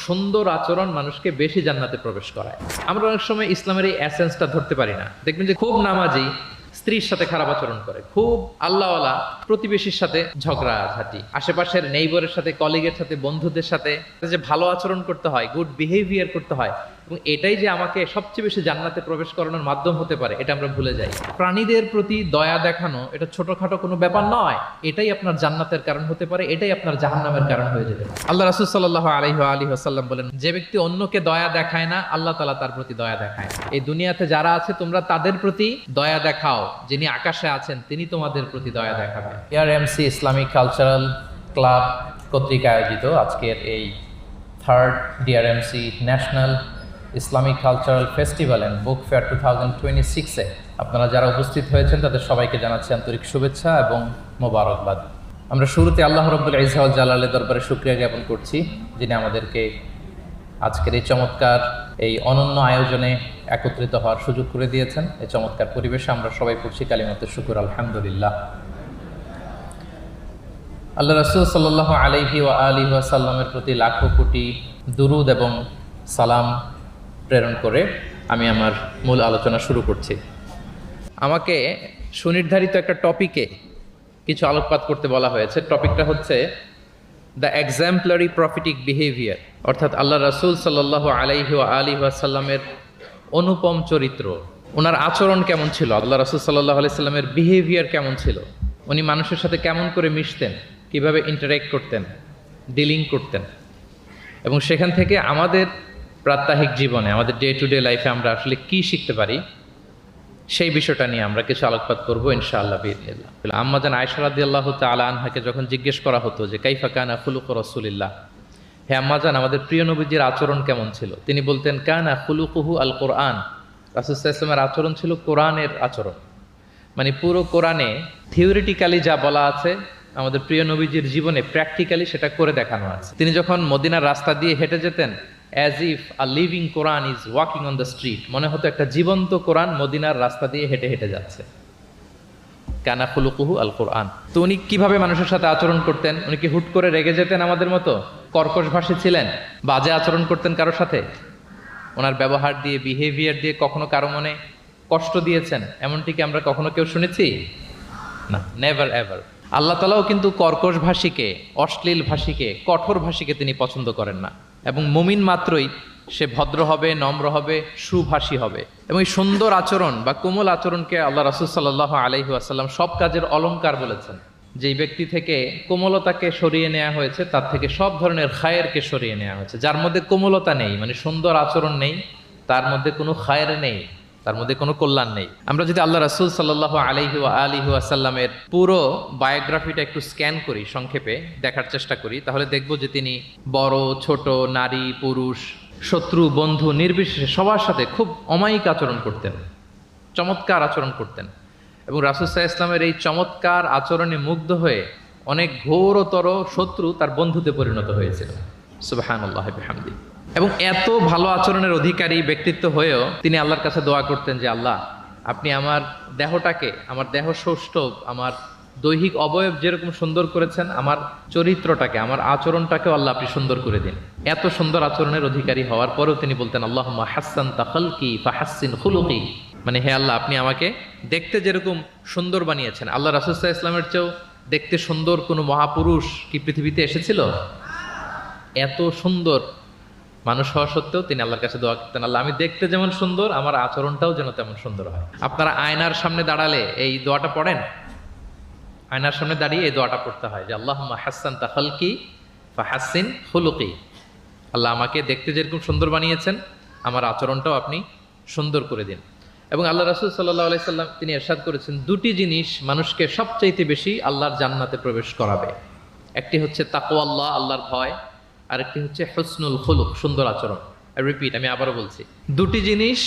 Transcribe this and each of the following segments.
সুন্দর আচরণ মানুষকে বেশি জান্নাতে প্রবেশ করায়। আমরা অনেক সময় ইসলামের এই এসেন্সটা ধরতে পারি না। দেখবেন যে খুব নামাজি স্ত্রীর সাথে খারাপ আচরণ করে, খুব আল্লাহওয়ালা প্রতিবেশীর সাথে ঝগড়াঝাটি, আশেপাশের নেইবরের সাথে, কলিগের সাথে, বন্ধুদের সাথে যে ভালো আচরণ করতে হয়, গুড বিহেভিয়ার করতে হয়, এবং এটাই যে আমাকে সবচেয়ে বেশি জান্নাতে প্রবেশ করানোর মাধ্যম হতে পারে, এটা আমরা ভুলে যাই। প্রাণীদের প্রতি দয়া দেখানো এটা ছোটখাটো কোনো ব্যাপার নয়, এটাই আপনার জান্নাতের কারণ হতে পারে, এটাই আপনার জাহান্নামের কারণ হয়ে যেতে পারে। আল্লাহ রাসূল সাল্লাল্লাহু আলাইহি ওয়াসাল্লাম বলেন, যে ব্যক্তি অন্যকে দয়া দেখায় না, আল্লাহ তাআলা তার প্রতি দয়া দেখায়। এই দুনিয়াতে যারা আছে তোমরা তাদের প্রতি দয়া দেখাও, যিনি আকাশে আছেন তিনি তোমাদের প্রতি দয়া দেখাবেন। এআরএমসি ইসলামিক কালচারাল ক্লাব কর্তৃক আয়োজিত আজকের এই third DRMC national Islamic cultural festival and book fair 2026-এ আপনারা যারা উপস্থিত হয়েছেন তাদের সবাইকে জানাচ্ছি আন্তরিক শুভেচ্ছা এবং মোবারকবাদ। আমরা শুরুতে আল্লাহ রাব্বুল ইজ্জত ওয়াল জালালের দরবারে শুকরিয়া জ্ঞাপন করছি, যিনি আমাদেরকে আজকের এই চমৎকার এই অনন্য আয়োজনে একত্রিত হওয়ার সুযোগ করে দিয়েছেন। এই চমৎকার পরিবেশে আমরা সবাই পড়ছি কালিমাতুশ শুকর, আলহামদুলিল্লাহ। আল্লাহ রাসূল সাল্লাল্লাহু আলাইহি ওয়াসাল্লামের প্রতি লাখো কোটি দুরুদ এবং সালাম প্রেরণ করে আমি আমার মূল আলোচনা শুরু করছি। আমাকে সুনির্ধারিত একটা টপিকে কিছু আলোকপাত করতে বলা হয়েছে। টপিকটা হচ্ছে দ্য এক্সাম্পলারি প্রফিটিক বিহেভিয়ার, অর্থাৎ আল্লাহ রাসূল সাল্লাল্লাহু আলাইহি ওয়াসাল্লামের অনুপম চরিত্র, ওনার আচরণ কেমন ছিল, আল্লাহ রাসূল সাল্লাল্লাহু আলাইহি সাল্লামের বিহেভিয়ার কেমন ছিল, উনি মানুষের সাথে কেমন করে মিশতেন, কিভাবে ইন্টারেক্ট করতেন, ডিলিং করতেন, এবং সেখান থেকে আমাদের প্রাত্যহিক জীবনে, আমাদের ডে টু ডে লাইফে আমরা আসলে কি শিখতে পারি, সেই বিষয়টা নিয়ে আমরা কিছু আলোকপাত করবো ইনশাআল্লাহ বিইذنিল্লাহ। আম্মা জান আয়েশা রাদিয়াল্লাহু তাআলা আনহাকে যখন জিজ্ঞেস করা হতো যে কাইফা কানা খুলুকু রাসূলিল্লাহ, হে আম্মা জান আমাদের প্রিয় নবীজির আচরণ কেমন ছিল, তিনি বলতেন কানা খুলুকুহু আল কোরআন, রাসূল সাল্লাল্লাহু আলাইহি ওয়াসাল্লামের আচরণ ছিল কোরআনের আচরণ। মানে পুরো কোরআনে থিওরিটিক্যালি যা বলা আছে আমাদের প্রিয় নবীজির জীবনে প্র্যাকটিক্যালি সেটা করে দেখানো আছে। তিনি যখন মদিনার রাস্তা দিয়ে হেঁটে যেতেন, as if a living Quran is walking on the street, মনে হতো একটা জীবন্ত কোরআন মদিনার রাস্তা দিয়ে হেঁটে হেঁটে যাচ্ছে। কানা খুলুকুহু আল কোরআন। তো উনি কিভাবে মানুষের সাথে আচরণ করতেন? উনি কি হুট করে রেগে যেতেন আমাদের মতো, কর্কশভাষী ছিলেন, বাজে আচরণ করতেন কারোর সাথে? ওনার ব্যবহার দিয়ে, বিহেভিয়ার দিয়ে কখনো কারো মনে কষ্ট দিয়েছেন এমনটি কি আমরা কখনো কেউ শুনেছি? না, নেভার এভার। আল্লাহ তাআলাও কিন্তু কর্কশ ভাষীকে, অশ্লীল ভাষীকে, কঠোর ভাষীকে তিনি পছন্দ করেন না, এবং মুমিন মাত্রই সে ভদ্র হবে, নম্র হবে, সুভাষী হবে। এবং এই সুন্দর আচরণ বা কোমল আচরণকে আল্লাহ রাসূল সাল্লাল্লাহু আলাইহি ওয়াসাল্লাম সব কাজের অলংকার বলেছেন। যেই ব্যক্তি থেকে কোমলতাকে সরিয়ে নেওয়া হয়েছে তার থেকে সব ধরনের খায়েরকে সরিয়ে নেওয়া হয়েছে। যার মধ্যে কোমলতা নেই, মানে সুন্দর আচরণ নেই, তার মধ্যে কোনো খায়ের নেই, তার মধ্যে কোনো কল্যাণ নেই। আমরা যদি আল্লাহ রাসূল সাল্লাল্লাহু আলাইহি ওয়াসাল্লামের পুরো বায়োগ্রাফিটা একটু স্ক্যান করি, সংক্ষেপে দেখার চেষ্টা করি, তাহলে দেখব যে তিনি বড় ছোট, নারী পুরুষ, শত্রু বন্ধু নির্বিশেষে সবার সাথে খুব অমায়িক আচরণ করতেন, চমৎকার আচরণ করতেন। এবং রাসূল সাল্লাল্লাহু আলাইহি ওয়াসাল্লামের এই চমৎকার আচরণে মুগ্ধ হয়ে অনেক ঘোরতর শত্রু তার বন্ধুতে পরিণত হয়েছিল। সুবহানাল্লাহি ওয়া বিহামদিহি। এবং এত ভালো আচরণের অধিকারী ব্যক্তিত্ব হয়েও তিনি আল্লাহর কাছে দোয়া করতেন যে আল্লাহ, আপনি আমার দেহটাকে, আমার দেহ সৌষ্ঠব, আমার দৈহিক অবয়ব যেরকম সুন্দর করেছেন, আমার চরিত্রটাকে, আমার আচরণটাকেও আল্লাহ আপনি সুন্দর করে দিন। এত সুন্দর আচরণের অধিকারী হওয়ার পরেও তিনি বলতেন আল্লাহুম্মা হাসসানতা খালকি ফাহাসসিন খুলুকি, মানে হে আল্লাহ, আপনি আমাকে দেখতে যেরকম সুন্দর বানিয়েছেন। আল্লাহ রাসূল সাল্লাল্লাহু আলাইহি ওয়াসাল্লামের চেয়েও দেখতে সুন্দর কোনো মহাপুরুষ কি পৃথিবীতে এসেছিল? এত সুন্দর মানুষ হওয়া সত্ত্বেও তিনি আল্লাহর কাছে দোয়া করতেন, আল্লাহ আমি দেখতে যেমন সুন্দর, আমার আচরণটাও যেন তেমন সুন্দর হয়। আপনারা আয়নার সামনে দাঁড়ালে এই দোয়াটা পড়েন? আয়নার সামনে দাঁড়িয়ে এই দোয়াটা পড়তে হয় যে আল্লাহুম্মা হাসসানতা খালকি ফাহাসসিন খুলুকি, আল্লাহ আমাকে দেখতে যেরকম সুন্দর বানিয়েছেন, আমার আচরণটাও আপনি সুন্দর করে দিন। এবং আল্লাহ রাসূল সাল্লাল্লাহু আলাইহি সাল্লাম তিনি ইরশাদ করেছেন, দুটি জিনিস মানুষকে সবচাইতে বেশি আল্লাহর জান্নাতে প্রবেশ করাবে। একটি হচ্ছে তাকওয়াল্লাহ, আল্লাহর ভয়, আরেকটি হচ্ছে হুসনুল খুলুক, সুন্দর আচরণ। রিপিট, আমি আবারও বলছি, দুটি জিনিস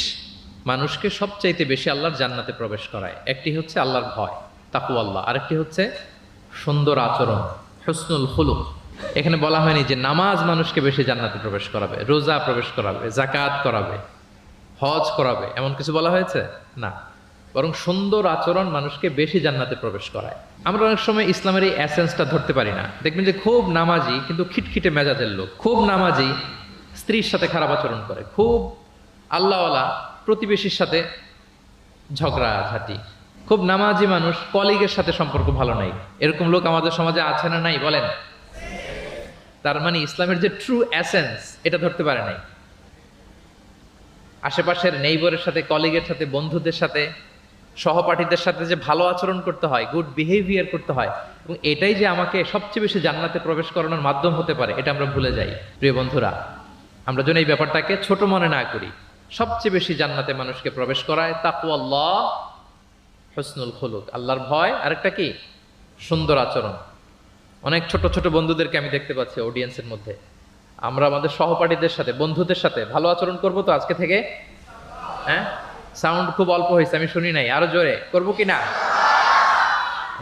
মানুষকে সবচাইতে বেশি আল্লাহর জান্নাতে প্রবেশ করায়। একটি হচ্ছে আল্লাহর ভয়, তাকওয়াল্লাহ, আরেকটি হচ্ছে সুন্দর আচরণ, হুসনুল খুলুক। এখানে বলা হয়নি যে নামাজ মানুষকে বেশি জান্নাতে প্রবেশ করাবে, রোজা প্রবেশ করাবে, যাকাত করাবে, হজ করাবে, এমন কিছু বলা হয়েছে না, বরং সুন্দর আচরণ মানুষকে বেশি জান্নাতে প্রবেশ করায়। আমরা অনেক সময় ইসলামের এই এসেন্সটা ধরতে পারি না। দেখবেন যে খুব নামাজি কিন্তু খিটখিটে মেজাজের লোক, খুব নামাজি স্ত্রীর সাথে খারাপ আচরণ করে, খুব আল্লাহওয়ালা প্রতিবেশীর সাথে ঝগড়াঝাটি, খুব নামাজি মানুষ কলিগের সাথে সম্পর্ক ভালো নাই, এরকম লোক আমাদের সমাজে আছে না নাই বলেন? তার মানে ইসলামের যে ট্রু এসেন্স এটা ধরতে পারে নাই। আশেপাশের নেইবরের সাথে, কলিগের সাথে, বন্ধুদের সাথে, সহপাঠীদের সাথে যে ভালো আচরণ করতে হয়, গুড বিহেভিয়ার করতে হয়, এবং এটাই যে আমাকে সবচেয়ে বেশি জান্নাতে প্রবেশ করানোর মাধ্যম হতে পারে, এটা আমরা ভুলে যাই। প্রিয় বন্ধুরা, আমরা যেন এই ব্যাপারটাকে ছোট মনে না করি। সবচেয়ে বেশি জান্নাতে মানুষকে প্রবেশ করায় তাকওয়াল্লাহ, হুসনুল খুলুক, আল্লাহর ভয়, আরেকটা কি? সুন্দর আচরণ। অনেক ছোট ছোট বন্ধুদেরকে আমি দেখতে পাচ্ছি অডিয়েন্সের মধ্যে। আমরা আমাদের সহপাঠীদের সাথে, বন্ধুদের সাথে ভালো আচরণ করব তো আজকে থেকে? হ্যাঁ, সাউন্ড খুব অল্প হয়েছে, আমি শুনি নাই, আরো জোরে করবো কি না?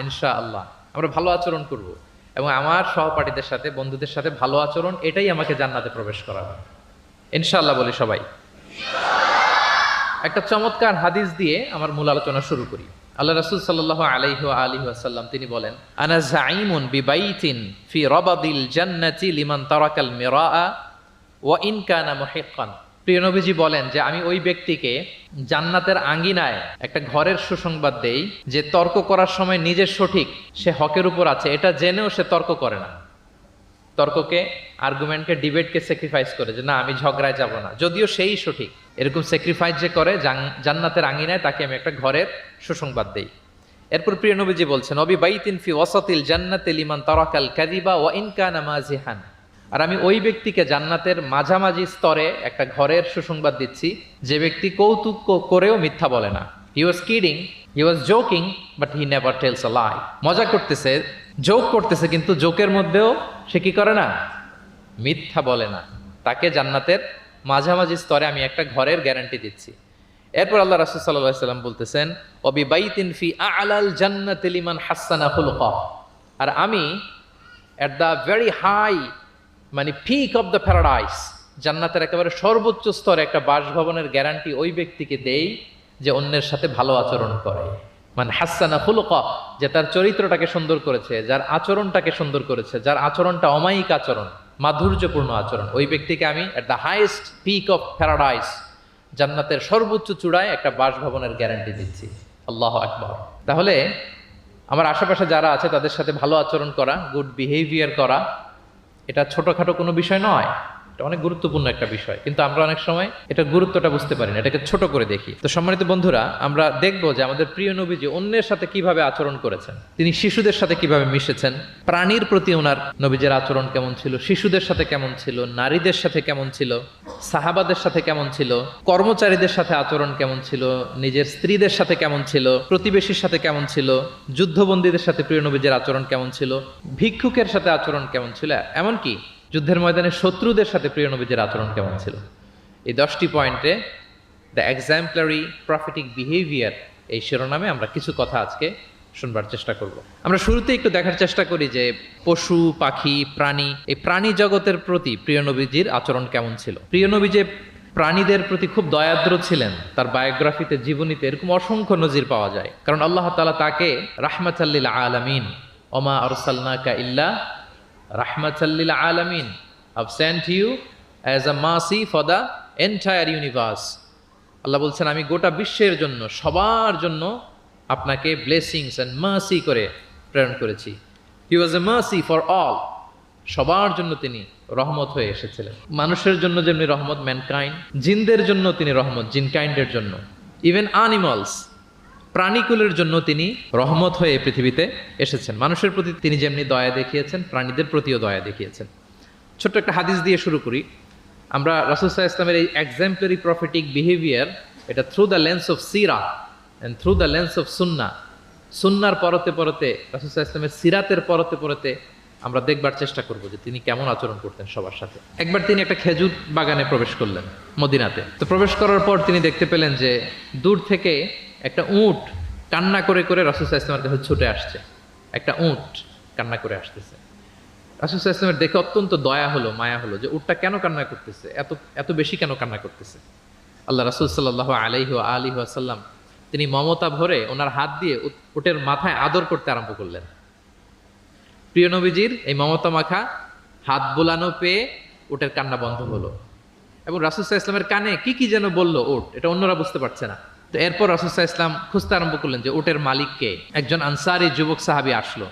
ইনশাআল্লাহ আমরা ভালো আচরণ করব, এবং আমার সহপাঠীদের সাথে, বন্ধুদের সাথে ভালো আচরণ, এটাই আমাকে জান্নাতে প্রবেশ করাবে ইনশাআল্লাহ। বলি সবাই। একটা চমৎকার হাদিস দিয়ে আমার মূল আলোচনা শুরু করি। আল্লাহ রাসূল সাল্লাল্লাহু আলাইহি ওয়া আলিহি ওয়াসাল্লাম তিনি বলেন, আনা যাঈমুন বিবাইতিন ফি রাবাদিল জান্নাতি লিমান তারাকাল মিরাআ ওয়া ইন কানা মুহিক্কান। প্রিয় নবীজি বলেন যে আমি ওই ব্যক্তিকে জান্নাতের আঙ্গিনায় একটা ঘরের সুসংবাদ দেই যে তর্ক করার সময় নিজের সঠিক, সে হকের উপর আছে, এটা জেনেও সে তর্ক করে না। তর্ককে, আর্গুমেন্টকে, ডিবেটকে স্যাক্রিফাইস করে যে না আমি ঝগড়ায় যাব না, যদিও সেই সঠিক, এরকম স্যাক্রিফাইস যে করে জান্নাতের আঙ্গিনায়, তাকে আমি একটা ঘরের সুসংবাদ দেই। এরপর প্রিয় নবীজি বলছেন, নবী বাইতিন ফি ওয়াসাতিল জান্নাতি লিমান তারাকাল কাযিবা ওয়া ইন কানা মাজিহান। আর আমি ওই ব্যক্তিকে জান্নাতের মাঝামাঝি স্তরে একটা ঘরের সুসংবাদ দিচ্ছি যে ব্যক্তি কৌতুক করেও মিথ্যা বলে না। He was kidding, he was joking, but he never tells a lie. মজা করতেছে, জোক করতেছে, কিন্তু জোকের মধ্যেও সে কি করে না? মিথ্যা বলে না। তাকে জান্নাতের মাঝামাঝি স্তরে আমি একটা ঘরের গ্যারান্টি দিচ্ছি। এরপর আল্লাহ রাসূল সাল্লাল্লাহু আলাইহি ওয়াসাল্লাম বলতেছেন, ওয়াবি বাইতিন ফি আ'লাল জান্নাতি লিমান হাসানা খুলুকা। আর আমি এট দ্য ভেরি হাই, মানে পিক অফ দ্য প্যারাডাইস, জান্নাতের একেবারে সর্বোচ্চ স্তরে একটা বাসভবনের গ্যারান্টি ওই ব্যক্তিকে দেই যে অন্যের সাথে ভালো আচরণ করে। মানে হাসানা খুলুকা, যে তার চরিত্রটাকে সুন্দর করেছে, যার আচরণটাকে সুন্দর করেছে, যার আচরণটা অমায়িক আচরণ, মাধুর্যপূর্ণ আচরণ, ওই ব্যক্তিকে আমি at the highest peak of paradise, জান্নাতের সর্বোচ্চ চূড়ায় একটা বাসভবনের গ্যারান্টি দিচ্ছি। আল্লাহু আকবার। তাহলে আমার আশেপাশে যারা আছে তাদের সাথে ভালো আচরণ করা, গুড বিহেভিয়ার করা, এটা ছোটখাটো কোনো বিষয় নয়, এটা অনেক গুরুত্বপূর্ণ একটা বিষয়, কিন্তু আমরা অনেক সময় এটা গুরুত্বটা বুঝতে পারি না, এটাকে ছোট করে দেখি। তো সম্মানিত বন্ধুরা, আমরা দেখবো যে আমাদের প্রিয় নবীজি অন্যের সাথে কিভাবে আচরণ করেছেন। তিনি শিশুদের সাথে কিভাবে মিশেছেন, প্রাণীর প্রতি ওনার নবীজের আচরণ কেমন ছিল, শিশুদের সাথে কেমন ছিল, নারীদের সাথে কেমন ছিল, সাহাবাদের সাথে কেমন ছিল, কর্মচারীদের সাথে আচরণ কেমন ছিল, নিজের স্ত্রীদের সাথে কেমন ছিল, প্রতিবেশীর সাথে কেমন ছিল, যুদ্ধবন্দীদের সাথে প্রিয় নবীজের আচরণ কেমন ছিল, ভিক্ষুকের সাথে আচরণ কেমন ছিল, এমনকি যুদ্ধের ময়দানে শত্রুদের সাথে প্রিয় নবীজের আচরণ কেমন ছিল। এই 10টি পয়েন্টে দ্য এক্সাম্পলারি প্রফেটিক বিহেভিয়ার, এই শিরোনামে আমরা কিছু কথা আজকে শুনবার চেষ্টা করব। আমরা শুরুতে একটু দেখার চেষ্টা করি যে পশু, পাখি, প্রাণী, এই প্রাণী জগতের প্রতি প্রিয় নবীজির আচরণ কেমন ছিল। প্রিয় নবী যে প্রাণীদের প্রতি খুব দয়াদ্র ছিলেন, তার বায়োগ্রাফিতে, জীবনীতে এরকম অসংখ্য নজির পাওয়া যায়। কারণ আল্লাহ তাআলা তাকে রাহমাতাল লিল আলামিন, ওমা আরসালনাকা ইল্লা Rahmatan lil Alamin, I've sent you as a mercy for the entire universe. আল্লাহ বলছেন আমি গোটা বিশ্বের জন্য, সবার জন্য আপনাকে ব্লেসিংস এন্ড মার্সি করে প্রেরণ করেছি। He was a mercy for all. সবার জন্য তিনি রহমত হয়ে এসেছিলেন। মানুষের জন্য যেমনি রহমত, ম্যানকাইন্ড, জিনদের জন্য তিনি রহমত, জিনকাইন্ডের জন্য, ইভেন অ্যানিমালস, প্রাণীকুলের জন্য তিনি রহমত হয়ে পৃথিবীতে এসেছেন। মানুষের প্রতি তিনি যেমনি দয়া দেখিয়েছেন, প্রাণীদের প্রতিও দয়া দেখিয়েছেন। ছোট্ট একটা হাদিস দিয়ে শুরু করি। আমরা রাসূল সাল্লাল্লাহু আলাইহি ওয়াসাল্লামের এই এক্সাম্পলারি প্রফেটিক বিহেভিয়ার, এটা through the lens of Sira and through the lens of সুন্নাহ, সুন্নাহর পরতে পরতে, রাসূল সাল্লাল্লাহু আলাইহি ওয়াসাল্লামের সিরাতের পরতে পরতে আমরা দেখবার চেষ্টা করব যে তিনি কেমন আচরণ করতেন সবার সাথে। একবার তিনি একটা খেজুর বাগানে প্রবেশ করলেন মদিনাতে। তো প্রবেশ করার পর তিনি দেখতে পেলেন যে দূর থেকে একটা উট কান্না করে করে রাসূল সাল্লাল্লাহু আলাইহি ওয়াসাল্লামের কাছে ছুটে আসছে। একটা উট কান্না করে আসতেছে। রাসূল সাল্লাল্লাহু আলাইহি ওয়াসাল্লামের দেখে অত্যন্ত দয়া হলো, মায়া হলো যে উটটা কেন কান্না করতেছে, এত এত বেশি কেন কান্না করতেছে। আল্লাহ রাসূল সাল্লাল্লাহু আলাইহি ওয়াসাল্লাম তিনি মমতা ভরে ওনার হাত দিয়ে উটের মাথায় আদর করতে আরম্ভ করলেন। প্রিয় নবীজির এই মমতা মাখা হাত বোলানো পেয়ে উটের কান্না বন্ধ হলো। এবং রাসূল সাল্লাল্লাহু আলাইহি ওয়াসাল্লামের কানে কি কি যেন বলল উট, এটা অন্যরা বুঝতে পারছে না। তো এরপর রাসূল সাল্লাল্লাহু আলাইহি ওয়াসাল্লাম খুঁজতে আরম্ভ করলেন যে উটের মালিককে। একজন আনসারী যুবক সাহাবী আসলো।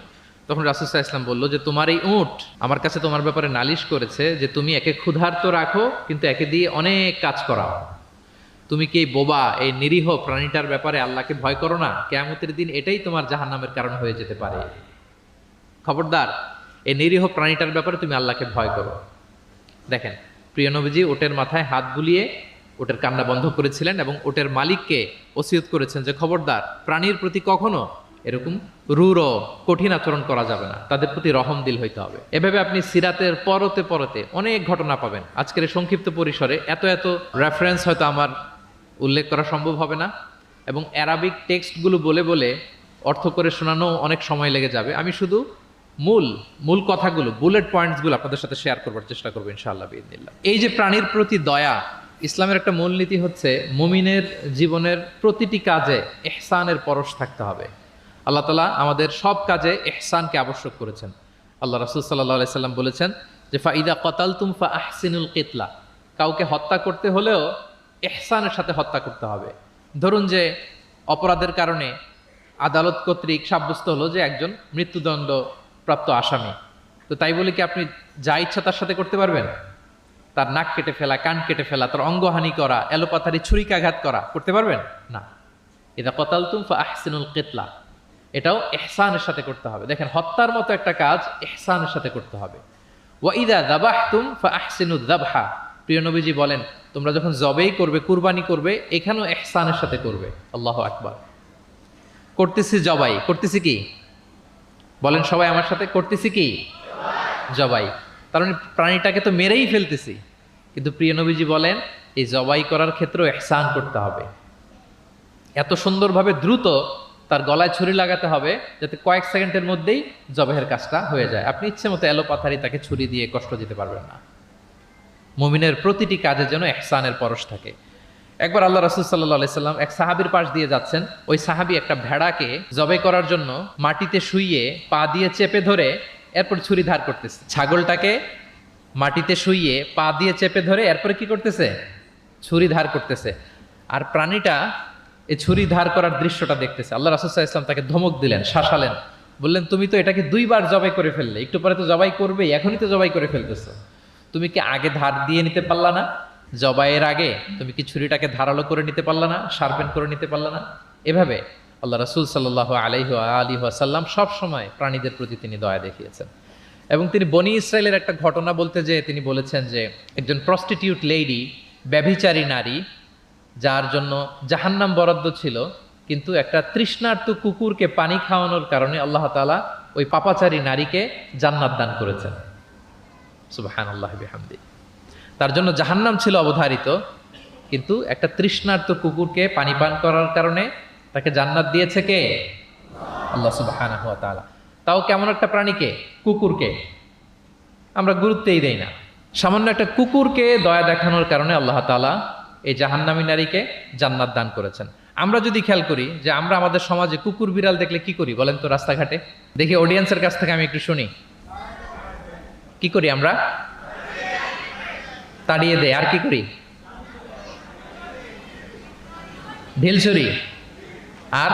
তখন রাসূল সাল্লাল্লাহু আলাইহি ওয়াসাল্লাম বলল যে তোমার এই উট আমার কাছে তোমার ব্যাপারে নালিশ করেছে যে তুমি একে ক্ষুধার্ত রাখো কিন্তু একে দিয়ে অনেক কাজ করাও। তুমি কি এই বোবা এই নিরীহ প্রাণীটার ব্যাপারে আল্লাহকে ভয় করো না? কিয়ামতের দিন এটাই তোমার জাহান্নামের কারণ হয়ে যেতে পারে। খবরদার, এই নিরীহ প্রাণীটার ব্যাপারে তুমি আল্লাহকে ভয় করো। দেখেন, প্রিয় নবীজি ওটের মাথায় হাত বুলিয়ে ওটের কান্না বন্ধ করেছিলেন এবং ওটের মালিককে ওসিয়ত করেছেন যে খবরদার, প্রাণীর প্রতি কখনো এরকম রূঢ় কঠিন আচরণ করা যাবে না, তাদের প্রতি রহম দিল হইতে হবে। এভাবে আপনি সিরাতের পরতে পরতে অনেক ঘটনা পাবেন। আজকের এই সংক্ষিপ্ত পরিসরে এত এত রেফারেন্স হয়তো আমার উল্লেখ করা সম্ভব হবে না, এবং অ্যারাবিক টেক্সটগুলো বলে বলে অর্থ করে শোনানো অনেক সময় লেগে যাবে। আমি শুধু মূল কথাগুলো, বুলেট পয়েন্টসগুলো আপনাদের সাথে শেয়ার করবার চেষ্টা করবো ইনশাআল্লাহ বিইذনিল্লাহ। এই যে প্রাণীর প্রতি দয়া, ইসলামের একটা মূলনীতি হচ্ছে মুমিনের জীবনের প্রতিটি কাজে ইহসানের পরশ থাকতে হবে। আল্লাহ তাআলা আমাদের সব কাজে ইহসানকে আবশ্যক করেছেন। আল্লাহ রাসূল সাল্লাল্লাহু আলাইহি সাল্লাম বলেছেন যে ফাইদা কাতালতুম ফাআহসিনুল কিতলা, কাউকে হত্যা করতে হলেও ইহসানের সাথে হত্যা করতে হবে। ধরুন যে অপরাধের কারণে আদালত কর্তৃক সাব্যস্ত হলো যে একজন মৃত্যুদণ্ড প্রাপ্ত আসামি, তো তাই বলে কি আপনি যা ইচ্ছা তার সাথে করতে পারবেন? তার নাক কেটে ফেলা, কান কেটে ফেলা, তার অঙ্গহানি করা, এলোপাথারি ছুরিকাঘাত করা করতে পারবেন না। ইদা কাতালতুম ফাআহসিনুল কিতলা, এটাও ইহসানের সাথে করতে হবে। দেখেন, হত্যার মতো একটা কাজ ইহসানের সাথে করতে হবে। ওয়া ইদা যাবাহতুম ফাআহসিনুয যাবহা, প্রিয় নবীজি বলেন তোমরা যখন জবেই করবে, কুরবানি করবে, এখানেও ইহসানের সাথে করবে। আল্লাহু আকবার। করতেছি জবাই, করতেছি কি বলেন সবাই আমার সাথে, করতেছি কি জবাই। কারণ প্রাণীটাকে তো মেরেই ফেলতেছি, কিন্তু প্রিয় নবীজি বলেন এই জবাই করার ক্ষেত্রেও ইহসান করতে হবে। এত সুন্দরভাবে দ্রুত তার গলায় ছুরি লাগাতে হবে যাতে কয়েক সেকেন্ডের মধ্যেই জবাহের কাজটা হয়ে যায়। আপনি ইচ্ছে মতো এলোপাথারি তাকে ছুরি দিয়ে কষ্ট দিতে পারবেন না। মুমিনের প্রতিটি কাজে যেন ইহসানের পরশ থাকে। একবার আল্লাহ রাসূল সাল্লাল্লাহু আলাইহি সাল্লাম এক সাহাবীর পাশ দিয়ে যাচ্ছেন। ওই সাহাবী একটা ভেড়াকে জবাই করার জন্য মাটিতে শুইয়ে পা দিয়ে চেপে ধরে এরপর ছুরি ধার করতেছে। ছাগলটাকে মাটিতে শুইয়ে পা দিয়ে চেপে ধরে এরপরে কি করতেছে? ছুরি ধার করতেছে। আর প্রাণীটা এই ছুরি ধার করার দৃশ্যটা দেখতেছে। আল্লাহ রাসূল সাল্লাল্লাহু আলাইহি ওয়াসাল্লাম তাকে ধমক দিলেন, শাসালেন, বললেন তুমি তো এটাকে 2 বার জবাই করে ফেললে, একটু পরে তো জবাই করবেই, এখনই তো জবাই করে ফেলতেছো। তুমি কি আগে ধার দিয়ে নিতে পারলা না? জবাইয়ের আগে তুমি কি ছুরিটাকে ধারালো করে নিতে পারলা না? শার্পেন করে নিতে পারলা না? এভাবে আল্লাহ রাসূল সাল্লাল্লাহু আলাইহি ওয়াসাল্লাম সব সময় প্রাণীদের প্রতি তিনি দয়া দেখিয়েছেন। এবং তিনি বনি ইসরায়েলের একটা ঘটনা বলতে যেয়ে তিনি বলেছেন যে একজন প্রস্টিটিউট লেডি, ব্যভিচারী নারী, যার জন্য জাহান্নাম বরাদ্দ ছিল, কিন্তু একটা তৃষ্ণার্ত কুকুরকে পানি খাওয়ানোর কারণে আল্লাহ তাআলা ওই পাপাচারী নারীকে জান্নাত দান করেছেন। সুবহানাল্লাহি বিহামদি। তার জন্য জাহান্নাম ছিল অবধারিত, কিন্তু একটা তৃষ্ণার্ত কুকুরকে পানি পান করার কারণে তাকে জান্নাত দিয়েছে কে? আল্লাহ সুবহানাহু ওয়া তাআলা। তাও কেমন একটা প্রাণীকে? কুকুরকে। আমরা গুরুত্বই দেই না। সামান্য একটা কুকুরকে দয়া দেখানোর কারণে আল্লাহ তাআলা এই জাহান্নামী নারীকে জান্নাত দান করেছেন। আমরা যদি খেয়াল করি যে আমরা আমাদের সমাজে কুকুর বিড়াল দেখলে কি করি বলেন তো? রাস্তাঘাটে দেখি, অডিয়েন্সের কাছ থেকে আমি একটু শুনি, কি করি আমরা? তাড়িয়ে দেয়। আর কি করি? ঢিল ছুরি। আর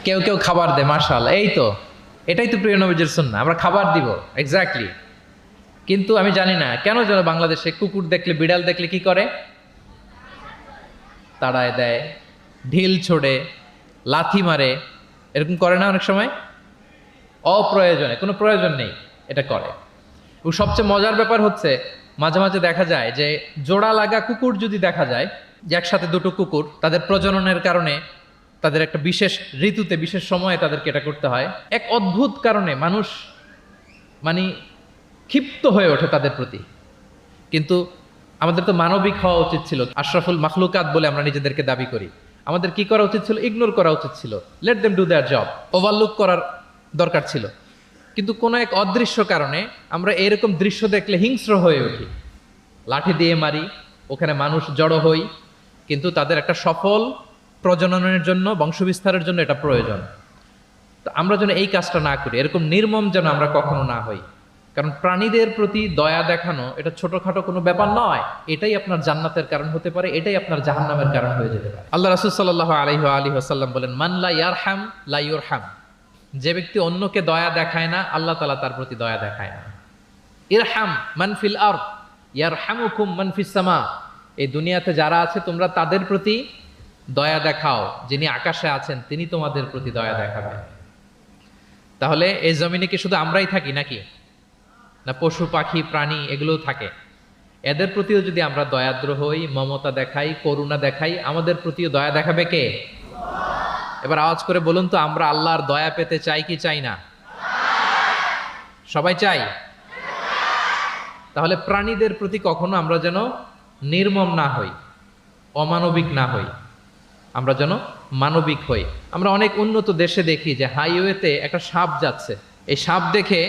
কেউ কেউ খাবার দেয়। মাশাআল্লাহ, এই তো, এটাই তো প্রিয় নবীজির সুন্নাহ, আমরা খাবার দিব। এক্স্যাক্টলি। কিন্তু আমি জানি না কেন যেন বাংলাদেশে কুকুর দেখলে, বিড়াল দেখলে কি করে? তাড়ায় দেয়, ঢিল ছোড়ে, লাথি মারে, এরকম করে না অনেক সময়? অপ্রয়োজনে, কোনো প্রয়োজন নেই এটা করে। ও সবচেয়ে মজার ব্যাপার হচ্ছে মাঝে মাঝে দেখা যায় যে জোড়া লাগা কুকুর যদি দেখা যায়, যে একসাথে দুটো কুকুর, তাদের প্রজননের কারণে তাদের একটা বিশেষ ঋতুতে, বিশেষ সময়ে তাদেরকে এটা করতে হয়। এক অদ্ভুত কারণে মানুষ মানে ক্ষিপ্ত হয়ে ওঠে তাদের প্রতি। কিন্তু আমাদের তো মানবিক হওয়া উচিত ছিল, আশরাফুল মাখলুকাত বলে আমরা নিজেদেরকে দাবি করি। আমাদের কি করা উচিত ছিল? ইগনোর করা উচিত ছিল, let them do there job, overlook করার দরকার ছিল। কিন্তু কোনো এক অদৃশ্য কারণে আমরা এরকম দৃশ্য দেখলে হিংস্র হয়ে উঠি, লাঠি দিয়ে মারি, ওখানে মানুষ জড়ো হই। কিন্তু তাদের একটা সফল প্রজননের জন্য, বংশবিস্তারের জন্য এটা প্রয়োজন। তো আমরা যেন এই কাজটা না করি, এরকম নির্মম যেন আমরা কখনো না হই। কারণ প্রাণীদের প্রতি দয়া দেখানো এটা ছোটখাটো কোনো ব্যাপার নয়, এটাই আপনার জান্নাতের কারণ হতে পারে, এটাই আপনার জাহান্নামের কারণ হয়ে যেতে পারে। আল্লাহ রাসূল সাল্লাল্লাহু আলাইহি ওয়াসাল্লাম বলেন, মান লা ইয়ারহাম লা ইউরহাম। যে ব্যক্তি অন্যকে দয়া দেখায় না, আল্লাহ তাআলা তার প্রতি দয়া দেখায় না। ইরহাম মান ফিল আরদ ইয়ারহামুকুম মান ফিস সামা। এই দুনিয়াতে যারা আছে তোমরা তাদের প্রতি দয়া দেখাও, যিনি আকাশে আছেন তিনি তোমাদের প্রতি দয়া দেখাবেন। তাহলে এই জমিনে কি শুধু আমরাই থাকি নাকি? না পশু পাখি প্রাণী এগুলোও থাকে। এদের প্রতিও যদি আমরা দয়াদ্র হই, মমতা দেখাই, করুণা দেখাই, আমাদের প্রতিও দয়া দেখাবে কে? এবার আওয়াজ করে বলুন তো, আমরা আল্লাহর দয়া পেতে চাই কি চাই না? সবাই চাই। তাহলে প্রাণীদের প্রতি কখনো আমরা যেন নির্মম না হই, অমানবিক না হই, আমরা যেন মানবিক হই। আমরা অনেক উন্নত দেশে দেখি যে হাইওয়েতে একটা সাপ যাচ্ছে, এই সাপ দেখে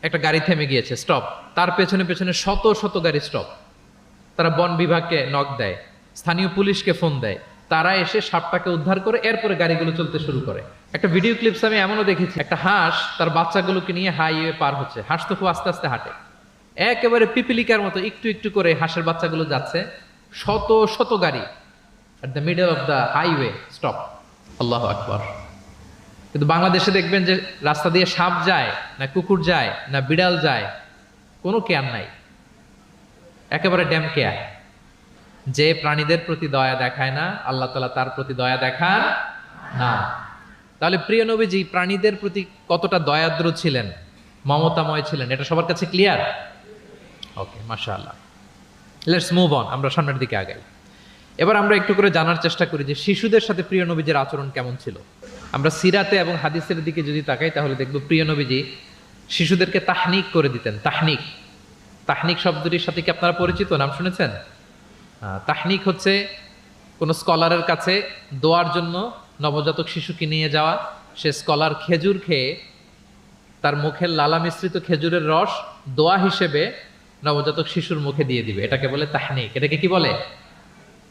একটা গাড়ি থেমে গিয়েছে, স্টপ। তার পেছনে পেছনে শত শত গাড়ি স্টপ। তারা বন বিভাগকে নক দেয়, স্থানীয় পুলিশকে ফোন দেয়, তারা এসে সাপটাকে উদ্ধার করে এরপরে গাড়িগুলো চলতে শুরু করে। একটা ভিডিও ক্লিপস আমি এমনও দেখেছি, একটা হাঁস তার বাচ্চাগুলোকে নিয়ে হাইওয়ে পার হচ্ছে। হাঁস তো খুব আস্তে আস্তে হাঁটে, একেবারে পিপিলিকার মতো একটু একটু করে হাঁসের বাচ্চাগুলো যাচ্ছে, শত শত গাড়ি at the middle of the highway stop. আল্লাহু আকবার। কিন্তু বাংলাদেশে দেখবেন যে রাস্তা দিয়ে সাপ যায় না, কুকুর যায় না, বিড়াল যায়, কোনো কেয়ার নাই, একেবারে ড্যাম কেয়ার। যে প্রাণীদের প্রতি দয়া দেখায় না, আল্লাহ তাআলা তার প্রতি দয়া দেখান না। তাহলে প্রিয় নবীজি প্রাণীদের প্রতি কতটা দয়াদ্র ছিলেন, মমতাময় ছিলেন, এটা সবার কাছে ক্লিয়ার? ওকে, মাশাআল্লাহ। লেটস মুভ অন, আমরা সামনের দিকে আগাই। এবার আমরা একটু করে জানার চেষ্টা করি যে শিশুদের সাথে প্রিয় নবীজির আচরণ কেমন ছিল। আমরা সিরাতে এবং হাদিসের দিকে যদি তাকাই তাহলে দেখব প্রিয় নবীজি শিশুদেরকে তাহনিক করে দিতেন। তাহনিক, তাহনিক শব্দটির সাথে কি আপনারা পরিচিত? নাম শুনেছেন? তাহনিক হচ্ছে কোনো স্কলারের কাছে দোয়ার জন্য নবজাতক শিশুকে নিয়ে যাওয়া। সে স্কলার খেজুর খেয়ে তার মুখের লালা মিশ্রিত খেজুরের রস দোয়া হিসেবে নবজাতক শিশুর মুখে দিয়ে দিবে, এটাকে বলে তাহনিক। এটাকে কি বলে?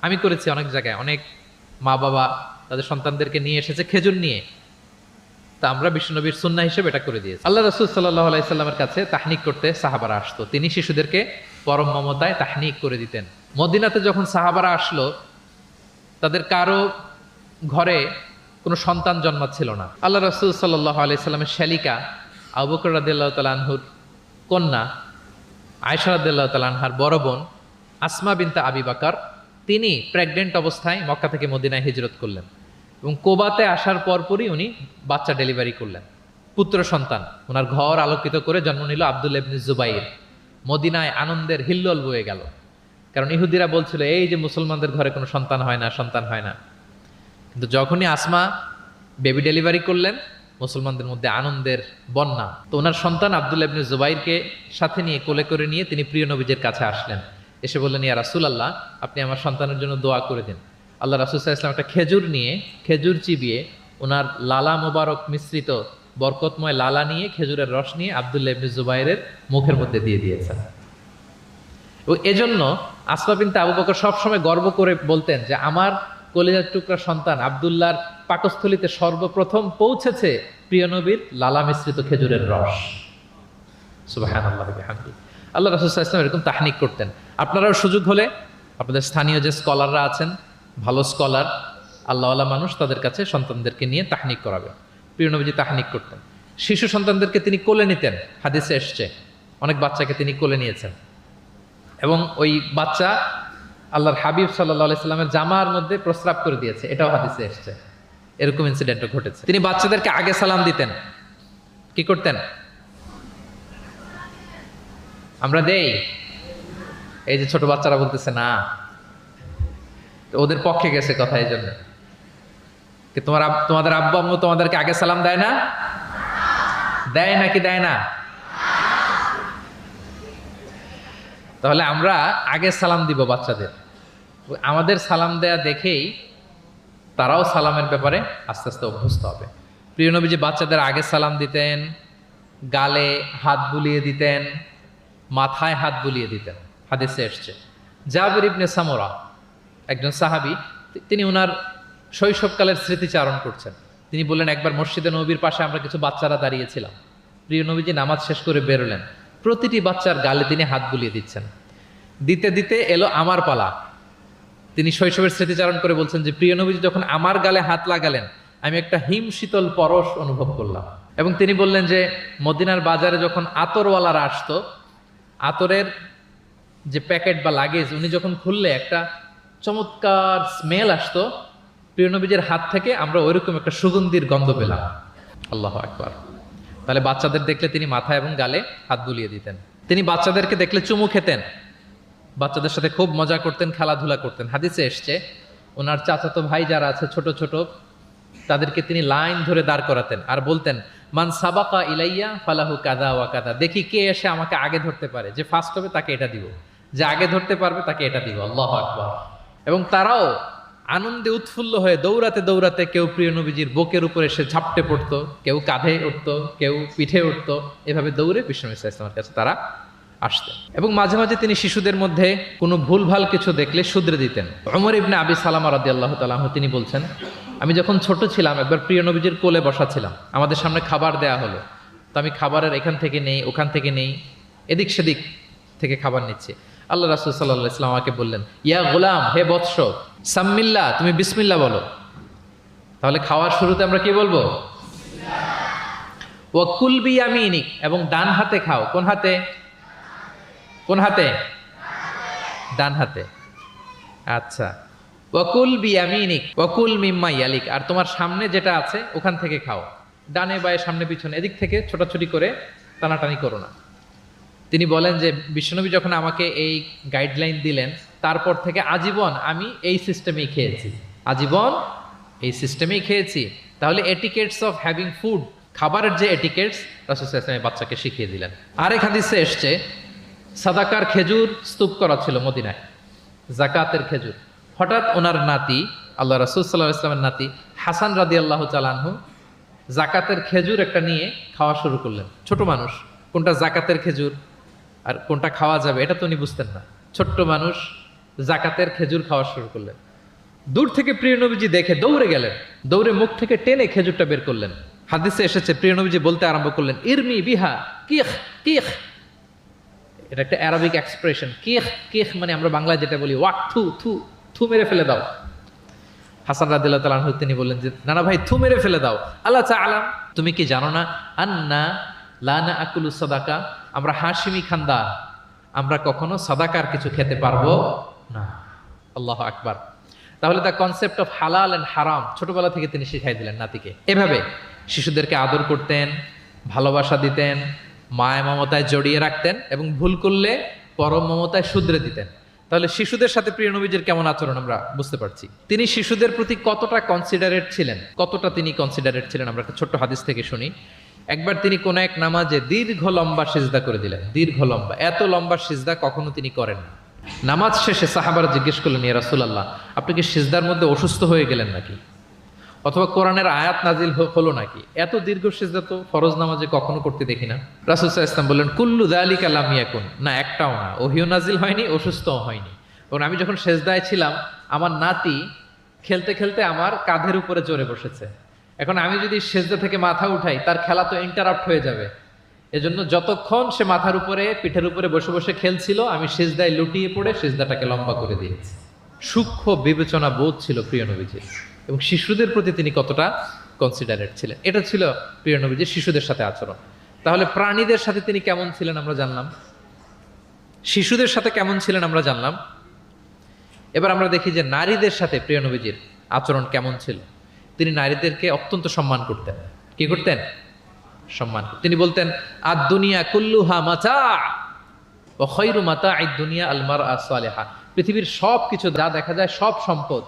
আমি করেছি অনেক জায়গায়, অনেক মা বাবা তাদের সন্তানদেরকে নিয়ে এসেছে খেজুর নিয়ে, তা আমরা বিশ্বনবীর সুন্নাহ হিসেবে এটা করে দিয়েছি। আল্লাহ রাসূল সাল্লাল্লাহু আলাইহি সাল্লামের কাছে তাহনিক করতে সাহাবারা আসতো, তিনি শিশুদেরকে পরম মমতায় তাহনিক করে দিতেন। মদিনাতে যখন সাহাবারা আসলো, তাদের কারো ঘরে কোনো সন্তান জন্মাচ্ছিল না। আল্লাহ রাসূল সাল্লাল্লাহু আলাইহি সাল্লামের শ্যালিকা আবু বকর রাদিয়াল্লাহু তাআলা আনহুর কন্যা আয়েশা রাদিয়াল্লাহু তাআলা আনহার বড় বোন আসমা বিনতে আবি বকর, তিনি প্রেগনেন্ট অবস্থায় মক্কা থেকে মদিনায় হিজরত করলেন এবং কোবাতে আসার পরপরই উনি বাচ্চা ডেলিভারি করলেন, পুত্র সন্তান। ওনার ঘর আলোকিত করে জন্ম নিল আব্দুল্লাহ ইবনে জুবাইর। মদিনায় আনন্দের হিল্লোল বয়ে গেল, কারণ ইহুদিরা বলছিল এই যে মুসলমানদের ঘরে কোনো সন্তান হয় না, সন্তান হয় না। কিন্তু যখনই আসমা বেবি ডেলিভারি করলেন, মুসলমানদের মধ্যে আনন্দের বন্যা। তো ওনার সন্তান আব্দুল্লাহ ইবনে জুবাইরকে সাথে নিয়ে কোলে করে নিয়ে তিনি প্রিয় নবীজের কাছে আসলেন। এসে বললেন, ইয়া রাসূলুল্লাহ, আপনি আমার সন্তানের জন্য দোয়া করে দিন। আল্লাহ রাসূল সাল্লাল্লাহু আলাইহি ওয়াসাল্লাম একটা খেজুর নিয়ে, খেজুর চিবিয়ে ওনার লালা মোবারক মিশ্রিত বরকতময় লালা নিয়ে, খেজুরের রস নিয়ে আব্দুল্লাহ ইবনে জুবাইরের মুখের মধ্যে দিয়ে দিয়েছেন। এবং এজন্য আসমা বিনতে আবু বকর সবসময় গর্ব করে বলতেন যে আমার কলিজার টুকরা সন্তান আব্দুল্লাহর পাকস্থলীতে সর্বপ্রথম পৌঁছেছে প্রিয় নবীর লালা মিশ্রিত খেজুরের রস। সুবহানাল্লাহি ওয়া বিহামদিহি। আল্লাহ রাসূল সাল্লাল্লাহু আলাইহি ওয়াসাল্লাম এরকম তাহনিক করতেন। আপনারাও সুযোগ হলে আপনাদের স্থানীয় যে স্কলাররা আছেন, ভালো স্কলার, আল্লাহওয়ালা মানুষ, তাদের কাছে সন্তানদেরকে নিয়ে তাহনিক করাবেন। প্রিয় নবীজি তাহনিক করতেন। শিশু সন্তানদেরকে তিনি কোলে নিতেন, হাদিসে এসছে অনেক বাচ্চাকে তিনি কোলে নিয়েছেন এবং ওই বাচ্চা আল্লাহর হাবিব সাল্লাল্লাহু আলাইহি সাল্লামের জামার মধ্যে প্রস্রাব করে দিয়েছে, এটাও হাদিসে এসছে। এরকম ইনসিডেন্টও ঘটেছে। তিনি বাচ্চাদেরকে আগে সালাম দিতেন। কি করতেন? আমরা দেই, এই যে ছোট বাচ্চারা বলতেছে না, ওদের পক্ষে গেছে কথা। এই জন্য তোমাদের আব্বু আম্মু তোমাদেরকে আগে সালাম দেয় না? দেয় নাকি দেয় না? তাহলে আমরা আগে সালাম দিব বাচ্চাদের। আমাদের সালাম দেয়া দেখেই তারাও সালামের ব্যাপারে আস্তে আস্তে অভ্যস্ত হবে। প্রিয় নবীজি বাচ্চাদের আগে সালাম দিতেন, গালে হাত বুলিয়ে দিতেন, মাথায় হাত বুলিয়ে দিতেন, হাদিসে এসছে। জাবির ইবনে সামরা একজন সাহাবী, তিনি ওনার শৈশবকালের স্মৃতিচারণ করছেন। তিনি বললেন, একবার মসজিদে নবীর পাশে আমরা কিছু বাচ্চারা দাঁড়িয়েছিলাম। প্রিয় নবীজি নামাজ শেষ করে বেরোলেন, প্রতিটি বাচ্চার গালে তিনি হাত বুলিয়ে দিচ্ছেন। দিতে দিতে এলো আমার পালা। তিনি শৈশবের স্মৃতিচারণ করে বলছেন যে প্রিয় নবীজি যখন আমার গালে হাত লাগালেন, আমি একটা হিম শীতল পরশ অনুভব করলাম। এবং তিনি বললেন যে মদিনার বাজারে যখন আতরওয়ালারা আসতো, আতরের যে প্যাকেট বা লাগেজ উনি যখন খুললে একটা চমৎকার স্মেল আসতো প্রিয় নবীজির হাত থেকে, আমরা ওইরকম একটা সুগন্ধির গন্ধ পেলাম। আল্লাহু আকবার। তাহলে বাচ্চাদের দেখলে তিনি মাথা এবং গালে হাত বুলিয়ে দিতেন। তিনি বাচ্চাদেরকে দেখলে চুমু খেতেন, বাচ্চাদের সাথে খুব মজা করতেন, খেলাধুলা করতেন। হাদিসে এসছে ওনার চাচাতো ভাই যারা আছে ছোট ছোট, তাদেরকে তিনি লাইন ধরে দাঁড় করাতেন আর বলতেন মান সাবাকা ইলাইয়া ফালাহু কাদা ওয়া কাদা, দেখি কে এসে আমাকে আগে ধরতে পারে, যে ফার্স্ট হবে তাকে এটা দিব, যে আগে ধরতে পারবে তাকে এটা দিব। আল্লাহু আকবার। এবং তারাও আনন্দে উৎফুল্ল হয়ে দৌড়াতে দৌড়াতে কেউ প্রিয় নবীজির বুকের উপরে এসে ঝাপটে পড়তো, কেউ কাঁধে উঠতো, কেউ পিঠে উঠতো, এভাবে দৌড়ে বিশ্বনবী সাল্লাল্লাহু আলাইহি ওয়াসাল্লামের কাছে তারা আসতেন। এবং মাঝে মাঝে তিনি শিশুদের মধ্যে কোনো ভুলভাল কিছু দেখলে শুধরে দিতেন। ওমর ইবনে আবি সালামা রাদিয়াল্লাহু তাআলা আনহু তিনি বলছেন, আমি যখন ছোট ছিলাম একবার প্রিয় নবীজির কোলে বসা ছিলাম, আমাদের সামনে খাবার দেয়া হলো, তো আমি খাবারের এখান থেকে নেই ওখান থেকে নেই, এদিক সেদিক থেকে খাবার নিচ্ছি। আল্লাহ রাসূল সাল্লাল্লাহু আলাইহি ওয়াসাল্লাম আমাকে বললেন, ইয়া গোলাম, হে বৎস, সাম্মিল্লাহ, তুমি বিসমিল্লাহ বলো। তাহলে খাওয়ার শুরুতে আমরা কি বলবো? ওয়া কুল বিয়ামিনিক, এবং ডান হাতে খাও। কোন হাতে? কোন হাতে? ডান হাতে। আচ্ছা। ওয়াকুল বিয়ামিনিক ওয়াকুল মিম্মা ইয়ালিক, আর তোমার সামনে যেটা আছে ওখান থেকে খাও। ডানে বায়ে সামনে পিছনে এদিক থেকে ছোটাছুটি করে টানাটানি করো না। তিনি বলেন যে বিশ্বনবী যখন আমাকে এই গাইডলাইন দিলেন, তারপর থেকে আজীবন আমি এই সিস্টেমেই খেয়েছি, আজীবন এই সিস্টেমেই খেয়েছি। তাহলে এটিকেটস অফ হ্যাভিং ফুড, খাবারের যে এটিকেটস রাসূল সাল্লাল্লাহু আলাইহি ওয়াসাল্লাম বাচ্চাকে শিখিয়ে দিলেন। আরেক হাদিসে এসছে সাদাকার খেজুর স্তূপ করা ছিল মদিনায়, জাকাতের খেজুর। হঠাৎ ওনার নাতি, আল্লাহ রাসূল সাল্লাল্লাহু আলাইহি ওয়াসাল্লামের নাতি হাসান রাদিয়াল্লাহু তাআলা আনহু জাকাতের খেজুর একটা নিয়ে খাওয়া শুরু করলেন। ছোট মানুষ, কোনটা জাকাতের খেজুর আর কোনটা খাওয়া যাবে এটা তো উনি বুঝতেন না। ছোট্ট মানুষ জাকাতের খেজুর খাওয়া শুরু করলেন। দূর থেকে প্রিয় নবীজি দেখে দৌড়ে গেলেন, দৌড়ে মুখ থেকে টেনে খেজুরটা বের করলেন। হাদিসে এসেছে প্রিয় নবীজি বলতে আরম্ভ করলেন, ইরমি বিহা কিখ কিখ। এটা একটা আরবিক এক্সপ্রেশন। কিখ কিখ মানে আমরা বাংলায় যেটা বলি ওয়াক, থু থু, থু মেরে ফেলে দাও। হাসান রাদিয়াল্লাহু তাআলা আনহু তিনি বললেন যে নানা ভাই, থু মেরে ফেলে দাও। আল্লাহ তাআলা, তুমি কি জানো না আন্না লা নাআকুলু সাদাকা, আমরা হাশিমি খানদান, আমরা কখনো সাদাকার কিছু খেতে পারবো না। আল্লাহু আকবার। তাহলে দ্য কনসেপ্ট অফ হালাল এন্ড হারাম ছোটবেলা থেকে তিনি শিখাই দিলেন নাতিকে। এভাবে শিশুদেরকে আদর করতেন, ভালোবাসা দিতেন, মায়া মমতায় জড়িয়ে রাখতেন এবং ভুল করলে পরম মমতায় শুধরে দিতেন। তাহলে শিশুদের সাথে প্রিয় নবীজির কেমন আচরণ আমরা বুঝতে পারছি। তিনি শিশুদের প্রতি কতটা কনসিডারেট ছিলেন, কতটা তিনি কনসিডারেট ছিলেন আমরা একটা ছোট্ট হাদিস থেকে শুনি। একবার তিনি কোন এক নামাজে দীর্ঘ লম্বা সিজদা করে দিলেন, দীর্ঘ লম্বা, এত লম্বা সিজদা কখনো তিনি করেন না। নামাজ শেষে সাহাবারা জিজ্ঞেস করলেন, ইয়া রাসূলুল্লাহ, আপনি কি সিজদার মধ্যে অসুস্থ হয়ে গেলেন নাকি, অথবা কোরআনের আয়াত নাজিল হলো নাকি? এত দীর্ঘ সিজদা তো ফরজ নামাজে কখনো করতে দেখি না। রাসূল সাল্লাল্লাহু আলাইহি ওয়াসাল্লাম বললেন, কুল্লু যালিকা লাম ইয়াকুন, না একটাও না, ওহিও নাজিল হয়নি, অসুস্থও হয়নি। এবং আমি যখন সিজদায় ছিলাম, আমার নাতি খেলতে খেলতে আমার কাঁধের উপরে চড়ে বসেছে। এখন আমি যদি সিজদা থেকে মাথা উঠাই, তার খেলা তো ইন্টারাপ্ট হয়ে যাবে। এজন্য যতক্ষণ সে মাথার উপরে পিঠের উপরে বসে বসে খেলছিল, আমি সিজদায় লুটিয়ে পড়ে সিজদাটাকে লম্বা করে দিয়েছি। সূক্ষ্ম বিবেচনা বোধ ছিল প্রিয় নবীজির, এবং শিশুদের প্রতি তিনি কতটা কনসিডারেট ছিলেন, এটা ছিল প্রিয় নবীজির শিশুদের সাথে আচরণ। তাহলে প্রাণীদের সাথে তিনি কেমন ছিলেন আমরা জানলাম, শিশুদের সাথে কেমন ছিলেন আমরা জানলাম। এবার আমরা দেখি যে নারীদের সাথে প্রিয় নবীজির আচরণ কেমন ছিল। তিনি নারীদেরকে অত্যন্ত সম্মান করতেন। কি করতেন? সম্মান। তিনি বলতেন, আদ দুনিয়া কুল্লুহা মাতা ওয়া খায়রু মাতা'আদ দুনিয়া আল মারআ সালিহা। পৃথিবীর সব কিছু যা দেখা যায় সব সম্পদ,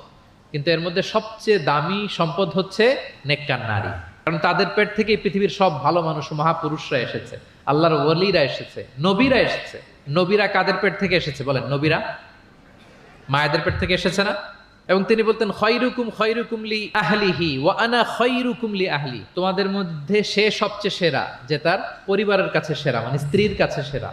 কিন্তু এর মধ্যে সবচেয়ে দামি সম্পদ হচ্ছে নেককার নারী। কারণ তাদের পেট থেকেই পৃথিবীর সব ভালো মানুষ, মহাপুরুষরা এসেছে, আল্লাহর ওয়ালিরা এসেছে, নবীরা এসেছে। নবীরা কাদের পেট থেকে এসেছে বলেন? নবীরা মায়েদের পেট থেকে এসেছে না? এবং তিনি বলতেন, খায়রুকুম খায়রুকুম লি আহলিহি ওয়া আনা খায়রুকুম লি আহলি। তোমাদের মধ্যে সে সবচেয়ে সেরা যে তার পরিবারের কাছে সেরা, মানে স্ত্রীর কাছে সেরা,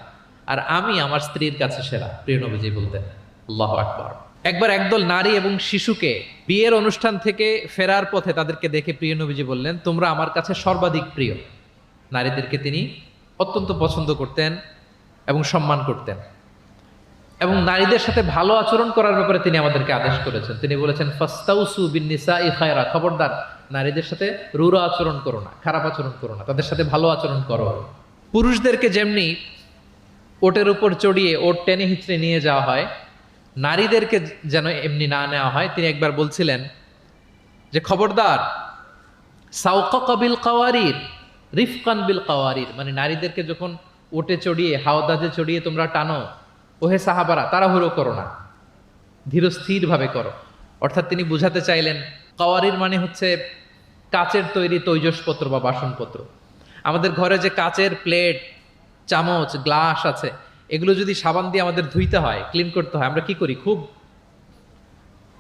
আর আমি আমার স্ত্রীর কাছে সেরা। প্রিয় নবীজি বলতেন। আল্লাহু আকবার। একবার একদল নারী এবং শিশুকে বিয়ের অনুষ্ঠান থেকে ফেরার পথে তাদেরকে দেখে প্রিয় নবীজি বললেন, তোমরা আমার কাছে সর্বাধিক প্রিয়। নারীদেরকে তিনি অত্যন্ত পছন্দ করতেন, এবং সম্মান করতেন। এবং নারীদের সাথে ভালো আচরণ করার ব্যাপারে তিনি আমাদেরকে আদেশ করেছেন। তিনি বলেছেন ফাস্তাউসু বিন নিসাই খায়রা, খবরদার নারীদের সাথে রূঢ় আচরণ করো না, খারাপ আচরণ করো না, তাদের সাথে ভালো আচরণ করো। পুরুষদেরকে যেমনি ওটের উপর চড়িয়ে ওট টেনে হিচড়ে নিয়ে যাওয়া হয়, নারীদেরকে যেন এমনি না নেওয়া হয়। তিনি একবার বলছিলেন যে খবরদার সাওকা বিল কাওয়ারির রিফকান বিল কাওয়ারির, মানে নারীদেরকে যখন ওটে চড়িয়ে হাওদাজে চড়িয়ে তোমরা টানো, ওহে সাহাবারা তাড়াহুড়ো করো না, ধীরস্থিরভাবে করো। অর্থাৎ তিনি বুঝাতে চাইলেন কাওয়ারির মানে হচ্ছে কাচের তৈরি তৈজসপত্র বা বাসনপত্র। আমাদের ঘরে যে কাচের প্লেট, চামচ, গ্লাস আছে, এগুলো যদি সাবান দিয়ে আমাদের ধুইতে হয়, ক্লিন করতে হয়, আমরা কি করি? খুব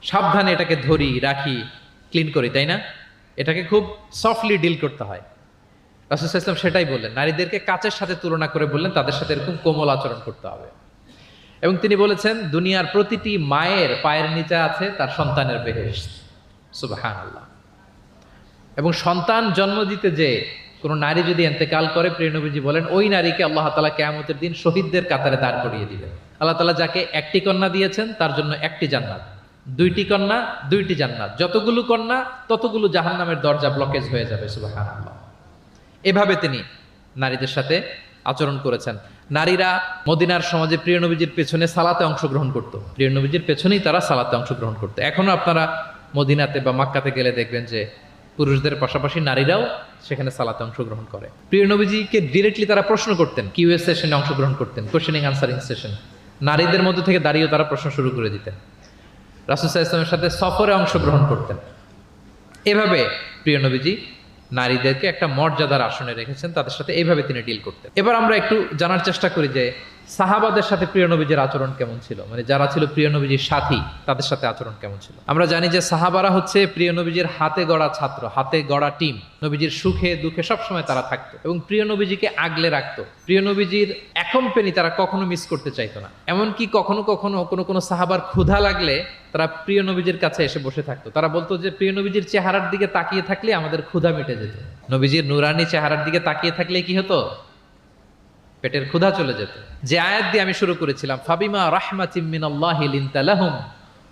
সাবধানে এটাকে ধরি, রাখি, ক্লিন করি, তাই না? এটাকে খুব সফটলি ডিল করতে হয়। রাসূল সাল্লাল্লাহু আলাইহি ওয়াসাল্লাম সেটাই বললেন, নারীদেরকে কাচের সাথে তুলনা করে বললেন তাদের সাথে এরকম কোমল আচরণ করতে হবে। এবং তিনি বলেছেন দুনিয়ার প্রতিটি মায়ের পায়ের নিচে আছে তার সন্তানের বেহেশত। সুবহানাল্লাহ। এবং সন্তান জন্ম দিতে যে কোনো নারী যদি ইন্তেকাল করে, প্রিয় নবীজি বলেন ওই নারীকে আল্লাহ তাআলা কিয়ামতের দিন শহীদদের কাতারে দাঁড় করিয়ে দিবেন। আল্লাহ তাআলা যাকে একটি কন্যা দিয়েছেন তার জন্য একটি জান্নাত, দুইটি কন্যা দুইটি জান্নাত, যতগুলো কন্যা ততগুলো জাহান্নামের দরজা ব্লকেজ হয়ে যাবে। সুবহানাল্লাহ। এভাবে তিনি নারীদের সাথে আচরণ করেছেন। নারীরা মদিনার সমাজে প্রিয় নবীজির পেছনে সালাতে অংশগ্রহণ করত, প্রিয় নবীজির পেছনেই তারা সালাতে অংশগ্রহণ করতো। এখনো আপনারা মদিনাতে বা মক্কাতে গেলে দেখবেন যে পুরুষদের পাশাপাশি নারীরাও সেখানে সালাতে অংশগ্রহণ করে। প্রিয় নবীজিকে ডিরেক্টলি তারা প্রশ্ন করতেন, কিউএ সেশনে অংশগ্রহণ করতেন, কোশ্চেনিং আনসারিং সেশন। নারীদের মধ্যে থেকে দাঁড়িয়েও তারা প্রশ্ন শুরু করে দিতেন। রাসূল সাল্লাল্লাহু আলাইহি ওয়াসাল্লামের সাথে সফরে অংশগ্রহণ করতেন। এভাবে প্রিয় নবীজি নারীদেরকে একটা মর্যাদার আসনে রেখেছেন, তাদের সাথে এইভাবে তিনি ডিল করতেন। এবার আমরা একটু জানার চেষ্টা করি যে সাহাবাদের সাথে প্রিয় নবীজির আচরণ কেমন ছিল, মানে যারা ছিল প্রিয় নবীজির সাথী তাদের সাথে আচরণ কেমন ছিল। আমরা জানি যে সাহাবারা হচ্ছে প্রিয় নবীজির হাতে গড়া ছাত্র, হাতে গড়া টিম। নবীজির সুখে দুঃখে সবসময় তারা থাকতো এবং প্রিয় নবীজিকে আগলে রাখতো। প্রিয় নবীজির একম পেনি তারা কখনো মিস করতে চাইতো না। এমনকি কখনো কখনো কোনো সাহাবার ক্ষুধা লাগলে তারা প্রিয় নবীজির কাছে এসে বসে থাকতো। তারা বলতো যে প্রিয় নবীজির চেহারার দিকে তাকিয়ে থাকলে আমাদের ক্ষুধা মিটে যেত। নবীজির নুরানি চেহারার দিকে তাকিয়ে থাকলে কি হতো? পেটের ক্ষুধা চলে যেত। যে আয়াত দিয়ে আমি শুরু করেছিলাম, ফাবিমা রাহমাতিম মিনাল্লাহি লিনতা লাহুম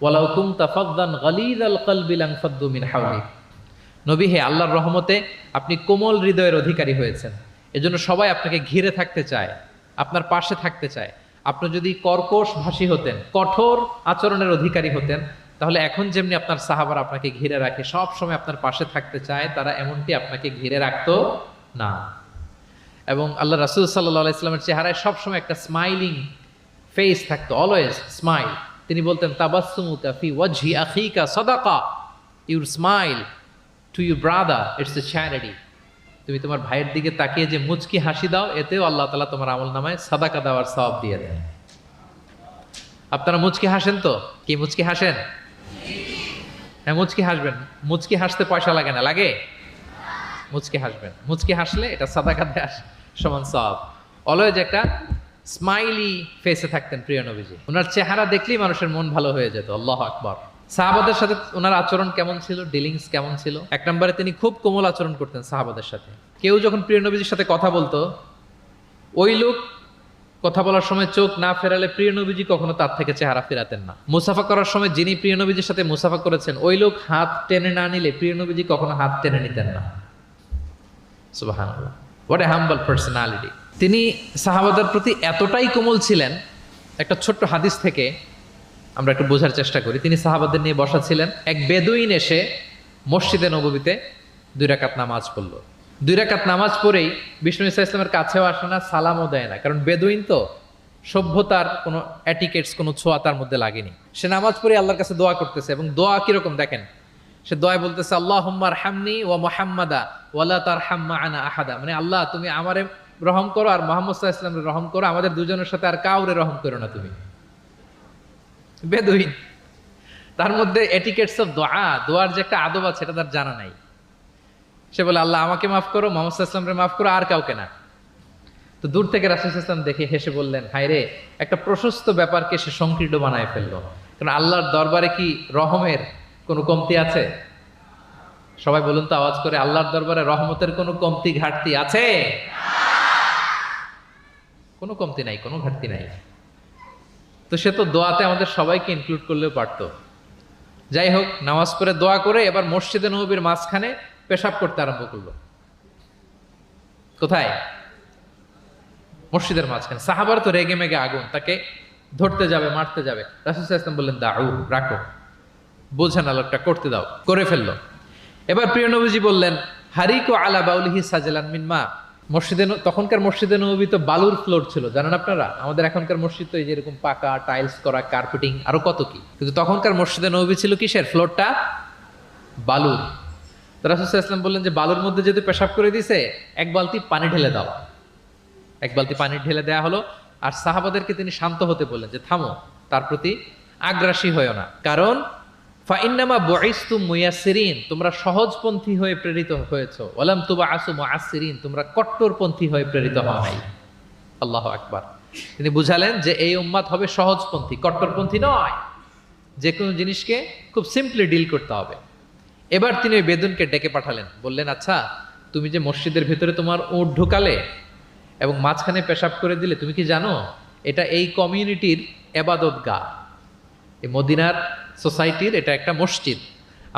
ওয়ালাউ কুনতা ফাদদান গালিযাল কলবি লানফাদ্দু মিন হাওলিক। নবী হে, আল্লাহর রহমতে আপনি কোমল হৃদয়ের অধিকারী হয়েছেন, এজন্য সবাই আপনাকে ঘিরে থাকতে চায়, আপনার পাশে থাকতে চায়। আপনি যদি কর্কশ ভাষী হতেন, কঠোর আচরণের অধিকারী হতেন, তাহলে এখন যেমনি আপনার সাহাবারা আপনাকে ঘিরে রাখে, সব সময় আপনার পাশে থাকতে চায়, তারা এমনটি আপনাকে ঘিরে রাখতো না। এবং আল্লাহ রাসূল সাল্লাল্লাহু আলাইহি ওয়াসাল্লামের চেহারায় সবসময় একটা স্মাইলিং ফেস থাকতো, অলওয়েজ স্মাইল। তিনি বলতেন তাবাসসুমুকা ফি ওয়াজহি আখিকা সাদাকা, your smile to your brother it's a charity. তুমি তোমার ভাইয়ের দিকে তাকিয়ে যে মুচকি হাসি দাও, এতেও আল্লাহ তাআলা তোমার আমলনামায় সাদাকা দেওয়ার সওয়াব দিয়ে দেন। আপনারা মুচকি হাসেন তো? কি মুচকি হাসেন? হ্যাঁ, মুচকি হাসবেন। মুচকি হাসতে পয়সা লাগে না, লাগে? মুচকি হাসবেন। মুচকি হাসলে এটা সাদাকা দেওয়ার সমান সওয়াব। অলওয়েজ একটা স্মাইলি ফেসে থাকতেন প্রিয় নবীজি। ওনার চেহারা দেখলেই মানুষের মন ভালো হয়ে যেত। আল্লাহু আকবার। সাহাবাদের সাথে ওনার আচরণ কেমন ছিল, ডিলিংস কেমন ছিল? এক নম্বরে তিনি খুব কোমল আচরণ করতেন সাহাবাদের সাথে। কেউ যখন প্রিয় নবীজির সাথে কথা বলতো, ওই লোক কথা বলার সময় চোখ না ফেরালে প্রিয় নবীজি কখনো তার থেকে চেহারা ফেরাতেন না। মুসাফা করার সময় যিনি প্রিয় নবীজির সাথে মুসাফা করেছেন, ওই লোক হাত টেনে না নিলে প্রিয় নবীজি কখনো হাত টেনে নিতেন না। সুবহানাল্লাহ, হোয়াট এ হাম্বল পার্সোনালিটি। তিনি সাহাবাদের প্রতি এতটাই কোমল ছিলেন, একটা ছোট্ট হাদিস থেকে আমরা একটু বোঝার চেষ্টা করি। তিনি সাহাবাদের নিয়ে বসা ছিলেন, এক বেদুইন এসে মসজিদে নববীতে 2 রাকাত নামাজ পড়লো। 2 রাকাত নামাজ পড়েই বিষ্ণু ইসা ইসলামের কাছেও আসে না, সালামও দেয় না, কারণ বেদুইন তো, সভ্যতার কোনো অ্যাটিকেটস, কোনো ছোঁয়া তার মধ্যে লাগেনি। সে নামাজ পড়ে আল্লাহর কাছে দোয়া করতেছে, এবং দোয়া কিরকম দেখেন, সে দোয়া বলতেছে আল্লাহুম্মা আরহামনি ওয়া মুহাম্মাদা ওয়ালা তারহাম মা'আনা আহাদা, মানে আল্লাহ তুমি আমারে রহম করো আর মুহাম্মদ সাল্লাল্লাহু আলাইহি ওয়াসাল্লামকে রহম করো, আমাদের দুজনের সাথে আর কাউরে রহম করো না তুমি। বেদুইন, তার মধ্যে এটিকেটস অফ দোয়া, দোয়ার যে একটা আদব আছে এটা তার জানা নাই। সে বলে আল্লাহ আমাকে মাফ করো, মুহাম্মদ সাল্লাল্লাহু আলাইহি ওয়াসাল্লামকে মাফ করো, আর কাউকে না। তো দূর থেকে রাসূল সাল্লাল্লাহু আলাইহি ওয়াসাল্লাম দেখে হেসে বললেন, হায় রে, একটা প্রশস্ত ব্যাপারকে সে সংকীর্ণ বানায় ফেললো। কারণ আল্লাহর দরবারে কি রহমের কোনো কমতি আছে? সবাই বলুন তো আওয়াজ করে, আল্লাহর দরবারে রহমতের কোনো কমতি ঘাটতি আছে? কোনো কমতি নাই, কোনো ঘাটতি নাই। তো সে তো দোয়াতে আমাদের সবাইকে ইনক্লুড করলেও পারতো। যাই হোক, নামাজ পড়ে দোয়া করে এবার মসজিদে নববীর মাঝখানে পেশাব করতে আরম্ভ করলো। কোথায়? মসজিদের মাঝখানে। সাহাবার তো রেগে মেগে আগুন, তাকে ধরতে যাবে, মারতে যাবে। রাসূল সাল্লাল্লাহু আলাইহি ওয়াসাল্লাম বললেন, দাউ, রাখো, বোঝা না লোকটা, করতে দাও। করে ফেললো। এবার প্রিয় নবীজি বললেন, হারিকু আলা বাউলিহি সাজলান মিন মা। মসজিদে, তখনকার মসজিদে নববী তো বালুর ফ্লোর ছিল, জানেন আপনারা? আমাদের এখনকার মসজিদ তো এই যে এরকম পাকা টাইলস করা, কার্পেটিং, আরো কত কি। কিন্তু তখনকার মসজিদে নববী ছিল কিসের? ফ্লোরটা বালুর। তো রাসূল সাল্লাল্লাহু আলাইহি ওয়াসাল্লাম বললেন যে বালুর মধ্যে যেহেতু পেশাব করে দিছে, এক বালতি পানি ঢেলে দাও। এক বালতি পানি ঢেলে দেয়া হলো। আর সাহাবাদেরকে তিনি শান্ত হতে বললেন যে থামো, তার প্রতি আগ্রাসী হয়েও না, কারণ ফাইন্নামা বুইসতুম মুয়াসসিরিন, তোমরা সহজপন্থী হয়ে প্রেরিত হয়েছো। ওয়ালাম তুবআসু মুআসসিরিন, তোমরা কট্টরপন্থী হয়ে প্রেরিত হও নাই। আল্লাহু আকবার। তিনি বুঝালেন যে এই উম্মাত হবে সহজপন্থী, কট্টরপন্থী নয়। যে কোনো জিনিসকে খুব সিম্পলি ডিল করতে হবে। এবার তিনি ওই বেদুনকে ডেকে পাঠালেন, বললেন, আচ্ছা তুমি যে মসজিদের ভেতরে তোমার ওট ঢুকালে এবং মাঝখানে পেশাব করে দিলে, তুমি কি জানো এটা এই কমিউনিটির ইবাদতগাহ, এই মদিনার সোসাইটির এটা একটা মসজিদ।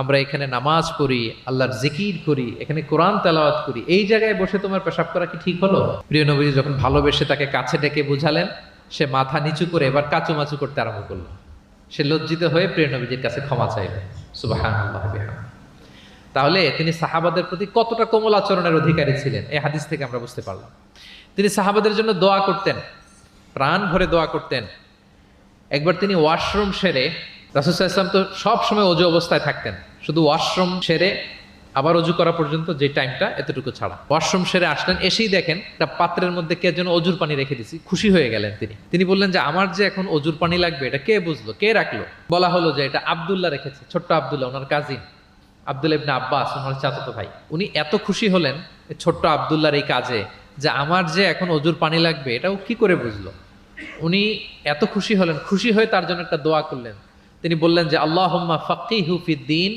আমরা এখানে নামাজ পড়ি, আল্লাহর জিকির করি, এখানে কোরআন তেলাওয়াত করি। এই জায়গায় বসে তোমার পেশাব করা কি ঠিক হলো? প্রিয় নবী যখন ভালোবেসে তাকে কাছে ডেকে বুঝালেন, সে মাথা নিচু করে এবার কাচুমাচু করতে আরম্ভ করলো। সে লজ্জিত হয়ে প্রিয় নবীজির কাছে ক্ষমা চাইল। সুবহানাল্লাহ বিহামদিহি। তাহলে তিনি সাহাবাদের প্রতি কতটা কোমল আচরণের অধিকারী ছিলেন, এই হাদিস থেকে আমরা বুঝতে পারলাম। তিনি সাহাবাদের জন্য দোয়া করতেন, প্রাণ ভরে দোয়া করতেন। একবার তিনি ওয়াশরুম সেরে, রাসূল সাল্লাল্লাহু আলাইহি ওয়াসাল্লাম তো সব সময় অজু অবস্থায় থাকতেন, শুধু ওয়াশরুম সেরে আবার অজু করা পর্যন্ত যে টাইমটা, এতটুকু ছাড়া। ওয়াশরুম সেরে আসলেন, এসেই দেখেন একটা পাত্রের মধ্যে কে যেন অজুর পানি রেখে দিছি। খুশি হয়ে গেলেন তিনি বললেন যে আমার যে এখন অজুর পানি লাগবে, এটা কে বুঝলো, কে রাখলো? বলা হলো যে এটা আব্দুল্লাহ রেখেছে, ছোট্ট আব্দুল্লাহ, ওনার কাজিন আব্দুল্লাহ ইবনে আব্বাস, ওনার চাচাতো ভাই। উনি এত খুশি হলেন ছোট্ট আব্দুল্লাহর এই কাজে, যে আমার যে এখন অজুর পানি লাগবে এটাও কি করে বুঝলো। উনি এত খুশি হলেন, খুশি হয়ে তার জন্য একটা দোয়া করলেন। তিনি বললেন যে আল্লাহুম্মা ফাক্কিহু ফিদ্দীন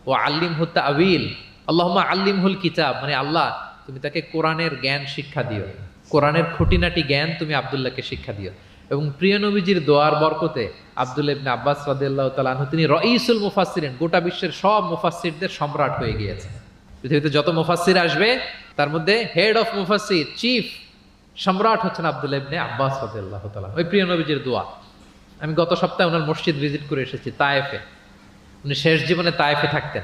ওয়া আল্লিমহু তা'ওয়িল, আল্লাহুম্মা আল্লিমহুল কিতাব, মানে আল্লাহ তুমি তাকে কোরআনের জ্ঞান শিক্ষা দিও, কোরআনের খুঁটিনাটি জ্ঞান তুমি আব্দুল্লাহকে শিক্ষা দিও। এবং প্রিয় নবীজির দোয়ার বরকতে আব্দুল্লাহ ইবনে আব্বাস রাদিয়াল্লাহু তাআলা আনহু তিনি রাইসুল মুফাসসিরিন, গোটা বিশ্বের সব মুফাসসিরদের সম্রাট হয়ে গিয়েছে। পৃথিবীতে যত মুফাসসির আসবে তার মধ্যে হেড অফ মুফাসসির, চিফ সম্রাট হচ্ছেন আব্দুল্লাহ ইবনে আব্বাস রাদিয়াল্লাহু তাআলা। ওই প্রিয় নবীজির দোয়া। আমি গত সপ্তাহে ওনার মসজিদ ভিজিট করে এসেছি, তায়েফে। উনি শেষ জীবনে তায়েফে থাকতেন,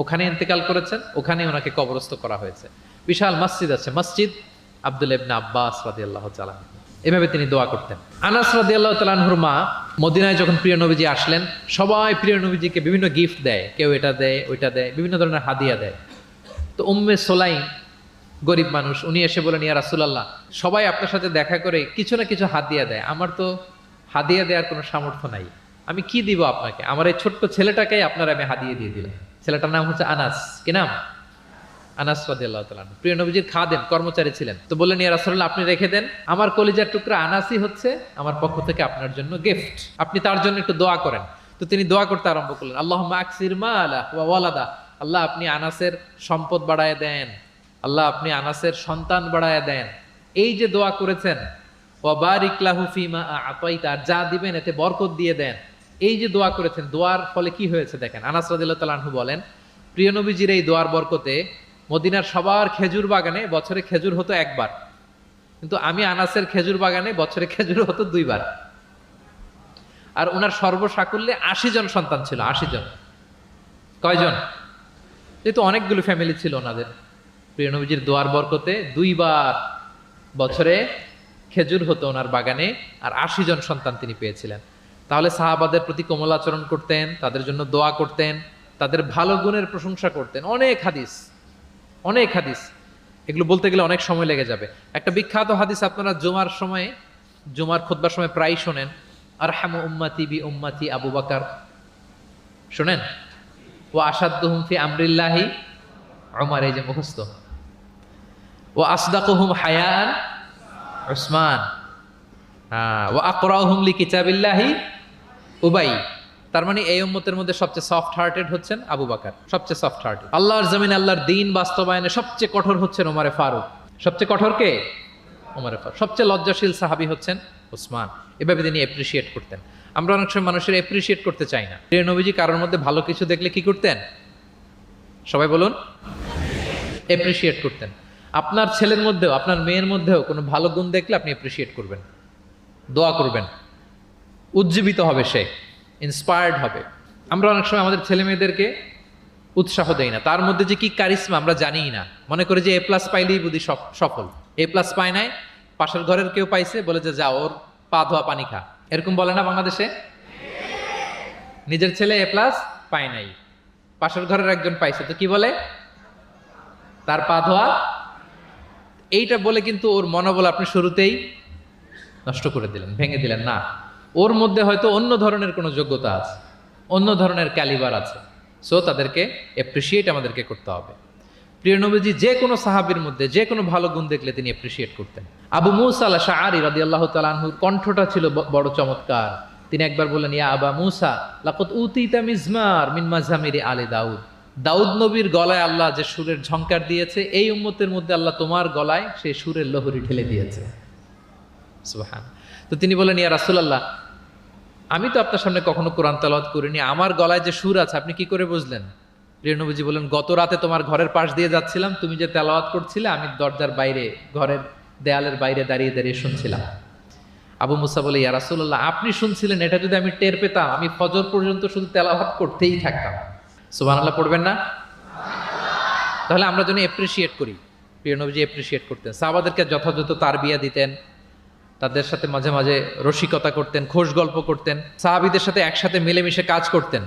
ওখানে ইন্তেকাল করেছেন, ওখানে ওনাকে কবরস্থ করা হয়েছে। বিশাল মসজিদ আছে, মসজিদ আব্দুল্লাহ ইবনে আব্বাস রাদিয়াল্লাহু তাআলা। এভাবে তিনি দোয়া করতেন। আনাস রাদিয়াল্লাহু তাআলা আনহুর মা মদিনায় যখন প্রিয় নবীজি আসলেন, সবাই প্রিয় নবীজিকে বিভিন্ন গিফট দেয়, কেউ এটা দেয়, ওইটা দেয়, বিভিন্ন ধরনের হাদিয়া দেয়। তো উম্মে সুলাইম গরিব মানুষ, উনি এসে বলেন, ইয়া রাসূলুল্লাহ, সবাই আপনার সাথে দেখা করে কিছু না কিছু হাদিয়া দেয়, আমার তো হাদিয়া দেওয়ার কোনো সামর্থ্য নাই, আমি কি দিব আপনাকে? আমার এই ছোট্ট ছেলেটাকেই আপনার আমি হাদিয়া দিয়ে দিলাম। ছেলেটার নাম হচ্ছে আনাস। কি নাম? আনাস রাদিয়াল্লাহু তাআলা। প্রিয় নবীজির খাদেম, কর্মচারী ছিলেন। তো বললেন, ইয়া রাসূলুল্লাহ, আপনি রেখে দেন, আমার কলিজার টুকরা আনাসই হচ্ছে আমার পক্ষ থেকে আপনার জন্য গিফট, আপনি তার জন্য একটু দোয়া করেন। তো তিনি দোয়া করতে আরম্ভ করলেন, আল্লাহুম্মা আকসির মালা ওয়া ওয়ালাদা, আল্লাহ আপনি আনাসের সম্পদ বাড়ায় দেন, আল্লাহ আপনি আনাসের সন্তান বাড়ায় দেন। এই যে দোয়া করেছেন, ওয়া বারিক লাহু ফিমা আতাইতা, যা দিবেন এতে বরকত দিয়ে দেন, এই যে দোয়া করেছেন, দোয়ার ফলে কি হয়েছে দেখেন। আনাস রাদিয়াল্লাহু তাআলা আনহু বলেন, প্রিয় নবীজির এই দোয়ার বরকতে মদিনার সবার খেজুর বাগানে বছরে খেজুর হতো একবার, কিন্তু আমি আনাসের খেজুর বাগানে বছরে খেজুর হতো 2 বার। আর ওনার সর্বসাকুল্যে 80 জন সন্তান ছিল। 80 জন। কয়জন? যেহেতু অনেকগুলো ফ্যামিলি ছিল ওনাদের। প্রিয় নবীজির দোয়ার বরকতে 2 বার বছরে খেজুর হতো ওনার বাগানে, আর 80 জন সন্তান তিনি পেয়েছিলেন। তাহলে সাহাবাদের প্রতি কোমল আচরণ করতেন, তাদের জন্য দোয়া করতেন, তাদের ভালো গুণের প্রশংসা করতেন। অনেক হাদিস, অনেক হাদিস, এগুলো বলতে গেলে অনেক সময় লেগে যাবে। একটা বিখ্যাত হাদিস আপনারা জুমার সময়, জুমার খুতবার সময় প্রায় শোনেন, আরহামু উম্মতি বি উম্মতি আবু বকর, শোনেন? ওয়া আশাদ্দুহুম ফি আমরিল্লাহি উমর, এই যে মুখস্থ। ওয়া আসদাকুহুম হায়ান উসমান, ওয়া আকরাহুম লিকিতাবিল্লাহি উবাই। তার মানে এই উম্মতের মধ্যে সবচেয়ে সফট হার্টেড হচ্ছেন আবু বকর, সবচেয়ে সফট হার্টেড। আল্লাহর জমিনে আল্লাহর দ্বীন বাস্তবায়নে সবচেয়ে কঠোর হচ্ছেন ওমরে ফারুক। সবচেয়ে কঠোর কে? ওমরে ফারুক। সবচেয়ে লজ্জাশীল সাহাবী হচ্ছেন ওসমান। এভাবে তিনি অ্যাপ্রিসিয়েট করতেন। আমরা অনেক সময় মানুষের অ্যাপ্রিসিয়েট করতে চাই না। প্রিয় নবীজি কারোর মধ্যে ভালো কিছু দেখলে কি করতেন? সবাই বলুন, অ্যাপ্রিসিয়েট করতেন। আপনার ছেলের মধ্যেও, আপনার মেয়ের মধ্যেও কোনো ভালো গুণ দেখলে আপনি অ্যাপ্রিসিয়েট করবেন, দোয়া করবেন, উজ্জীবিত হবে, সে ইন্সপায়ার্ড হবে। আমরা অনেক সময় আমাদের ছেলে মেয়েদেরকে উৎসাহ দেই না, তার মধ্যে যে কি কারিশমা আমরা জানিই না, মনে করি যে এ প্লাস পাইলেই বুঝি সফল। এ প্লাস পায় নাই, পাশের ঘরের কেউ পাইছে, বলে যে যা ওর পা ধোয়া পানি খা, এরকম বলে না বাংলাদেশে? নিজের ছেলে এ প্লাস পায় নাই, পাশের ঘরের একজন পাইছে, তো কি বলে? তার পা ধোয়া। এইটা বলে কিন্তু ওর মনোবল আপনি শুরুতেই নষ্ট করে দিলেন, ভেঙে দিলেন। না, ওর মধ্যে হয়তো অন্য ধরনের কোনো যোগ্যতা আছে, অন্য ধরনের ক্যালিবার আছে। সো তাদেরকে অ্যাপ্রিসিয়েট আমাদেরকে করতে হবে। প্রিয় নবীজি যে কোনো সাহাবীর মধ্যে যে কোনো ভালো গুণ দেখলে তিনি অ্যাপ্রিসিয়েট করতেন। আবু মুসা আল আশআরী রাদিয়াল্লাহু তাআলা আনহুর কণ্ঠটা ছিল বড় চমৎকার। তিনি একবার বললেন, ইয়া আবা মুসা লাকাদ উতিতা মিজমার মিন মাজামিরি আলি দাউদ। দাউদ নবীর গলায় আল্লাহ যে সুরের ঝংকার দিয়েছে, এই উম্মতের মধ্যে আল্লাহ তোমার গলায় সেই সুরের লহরী ঢেলে দিয়েছে। সুবহান। তো তিনি বলেন, ইয়া রাসূলুল্লাহ, আমি তো আপনার সামনে কখনো কোরআন তেলাওয়াত করিনি, আমার গলায় যে সুর আছে আপনি কি করে বুঝলেন? প্রিয় নবীজি বলেন, গত রাতে তোমার ঘরের পাশ দিয়ে যাচ্ছিলাম, তুমি যে তেলাওয়াত করছিলে আমি দরজার বাইরে, ঘরের দেয়ালের বাইরে দাঁড়িয়ে দাঁড়িয়ে শুনছিলাম। আবু মুসা বলে, ইয়া রাসূলুল্লাহ, আপনি শুনছিলেন, এটা যদি আমি টের পেতাম আমি ফজর পর্যন্ত শুধু তেলাওয়াত করতেই থাকতাম। সুবহানাল্লাহ পড়বেন না? তাহলে আমরা যেন অ্যাপ্রিসিয়েট করি। প্রিয় নবীজি অ্যাপ্রিসিয়েট করতেন, সাহাবাদেরকে যথাযথ তারবিয়া দিতেন, তাদের সাথে মাঝে মাঝে রসিকতা করতেন, খোশ গল্প করতেন, সাহাবীদের সাথে একসাথে মিলেমিশে কাজ করতেন।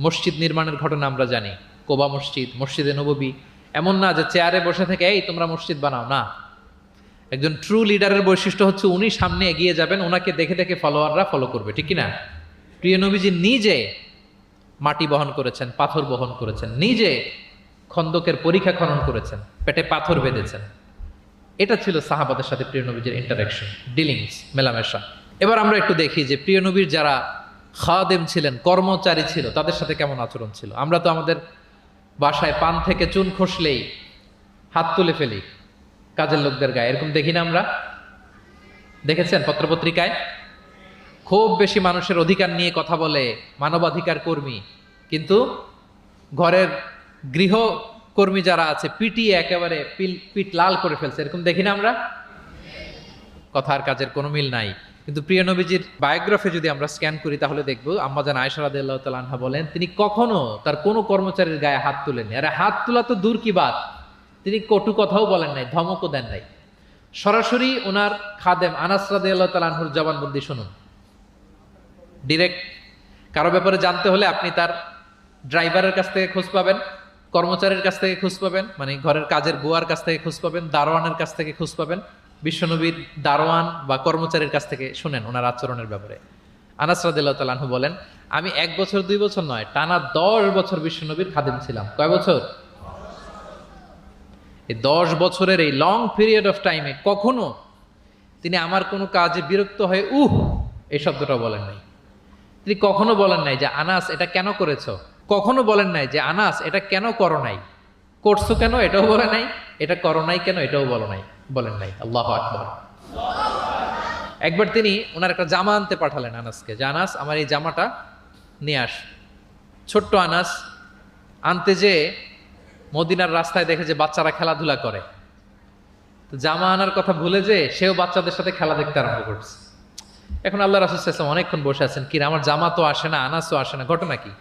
মসজিদ নির্মাণের ঘটনা আমরা জানি, কোবা মসজিদ, মসজিদে নববী। এমন না যে চেয়ারে বসে থেকে এই তোমরা মসজিদ বানাও, না। একজন ট্রু লিডারের বৈশিষ্ট্য হচ্ছে উনি সামনে এগিয়ে যাবেন, ওনাকে দেখে দেখে ফলোয়াররা ফলো করবে, ঠিক কিনা? প্রিয় নবীজি নিজে মাটি বহন করেছেন, পাথর বহন করেছেন, নিজে খন্দকের পরীক্ষা খনন করেছেন, পেটে পাথর বেঁধেছেন। এটা ছিল সাহাবাদের সাথে প্রিয় নবীর ইন্টারাকশন, ডিলিংস, মেলামেশা। এবার আমরা একটু দেখি যে প্রিয় নবীর যারা খাদেম ছিলেন, কর্মচারী ছিল, তাদের সাথে কেমন আচরণ ছিল। আমরা তো আমাদের বাসায় পান থেকে চুন খসলেই হাত তুলে ফেলি কাজের লোকদের গায়ে, এরকম দেখি না আমরা? দেখেছেন পত্রপত্রিকায়? খুব বেশি মানুষের অধিকার নিয়ে কথা বলে, মানবাধিকার কর্মী, কিন্তু ঘরের গৃহকর্মী যারা আছে পিটিয়ে একেবারে পিঠ লাল করে ফেলছে, এরকম দেখি না আমরা? কথার কাজের কোনো মিল নাই। কিন্তু প্রিয় নবীজির বায়োগ্রাফি যদি আমরা স্ক্যান করি তাহলে দেখবো আম্মাজান আয়েশা রাদিয়াল্লাহু তাআলা আনহা বলেন, তিনি কখনো তার কোনো কর্মচারীর গায়ে হাত তুলেননি। আরে হাত তোলা তো দূর কি বাত, তিনি কটু কথাও বলেন নাই, ধমকও দেন নাই। সরাসরি ওনার খাদেম আনাস রাদিয়াল্লাহু তাআলা আনহুর জবানবন্দি শুনুন। ডিরেক্ট কারো ব্যাপারে জানতে হলে আপনি তার ড্রাইভারের কাছ থেকে খোঁজ পাবেন, কর্মচারীর কাছ থেকে খোঁজ পাবেন, মানে ঘরের কাজের বুয়ার কাছ থেকে খোঁজ পাবেন, দারোয়ানের কাছ থেকে খোঁজ পাবেন। বিশ্বনবীর দারোয়ান বা কর্মচারীর কাছ থেকে শুনেন ওনার আচরণের ব্যাপারে। আনাস রাদিয়াল্লাহু তাআলা আনহু বলেন, আমি 1 বছর 2 বছর নয়, টানা 10 বছর বিশ্বনবীর খাদেম ছিলাম। কয় বছর? এই 10 বছরের এই লং পিরিয়ড অফ টাইমে কখনো তিনি আমার কোনো কাজে বিরক্ত হয়ে এই শব্দটা বলেন নাই। তিনি কখনো বলেন নাই যে আনাস এটা কেন করেছো, কখনো বলেন নাই যে আনাস এটা কেন করো নাই, করছো কেন এটাও বলে নাই, এটা করো নাই কেন এটাও বলেন নাই। আল্লাহু আকবার। একবার তিনি ওনার একটা জামা আনতে পাঠালেন আনাসকে, যে আনাস আমার এই জামাটা নিয়ে আস। ছোট্ট আনাস আনতে যে মদিনার রাস্তায় দেখে যে বাচ্চারা খেলাধুলা করে, তো জামা আনার কথা ভুলে যে সেও বাচ্চাদের সাথে খেলা দেখতে আরম্ভ করছে। এখন আল্লাহ রাসূল সাল্লাল্লাহু আলাইহি ওয়াসাল্লাম অনেকক্ষণ বসে আছেন, কি আমার জামা তো আসে না, আনাসও আসে না, ঘটনা কি?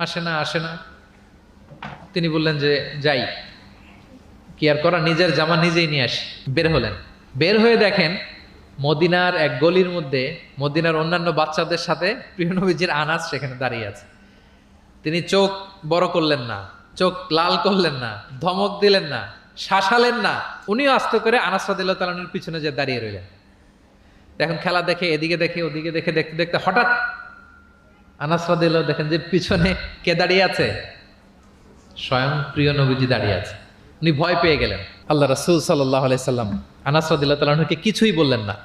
আসে না। তিনি বললেন যে যাই, কি আর করা, নিজের জামা নিজেই নিয়ে আসি। বের হলেন, বের হয়ে দেখেন মদিনার এক গলির মধ্যে মদিনার অন্যান্য বাচ্চাদের সাথে প্রিয় নবীজির আনাস সেখানে দাঁড়িয়ে আছে। তিনি চোখ বড় করলেন না, চোখ লাল করলেন না, ধমক দিলেন না, শাসালেন না, উনিও আস্তে করে আনাস রাদিয়াল্লাহু তাআলা আনহুর পিছনে যে দাঁড়িয়ে রইলেন। এখন খেলা দেখে, এদিকে দেখে ওদিকে দেখে, দেখতে দেখতে হঠাৎ আনাস রাদিয়াল্লাহু দেখেন যে পিছনে কে দাঁড়িয়ে আছে? স্বয়ং প্রিয় নবীজি দাঁড়িয়ে আছে। উনি ভয় পেয়ে গেলেন। আল্লাহ রাসূল সাল্লাল্লাহু আলাইহি সাল্লাম আনাস রাদিয়াল্লাহু তাআলা আনহুকে কিছুই বললেন না,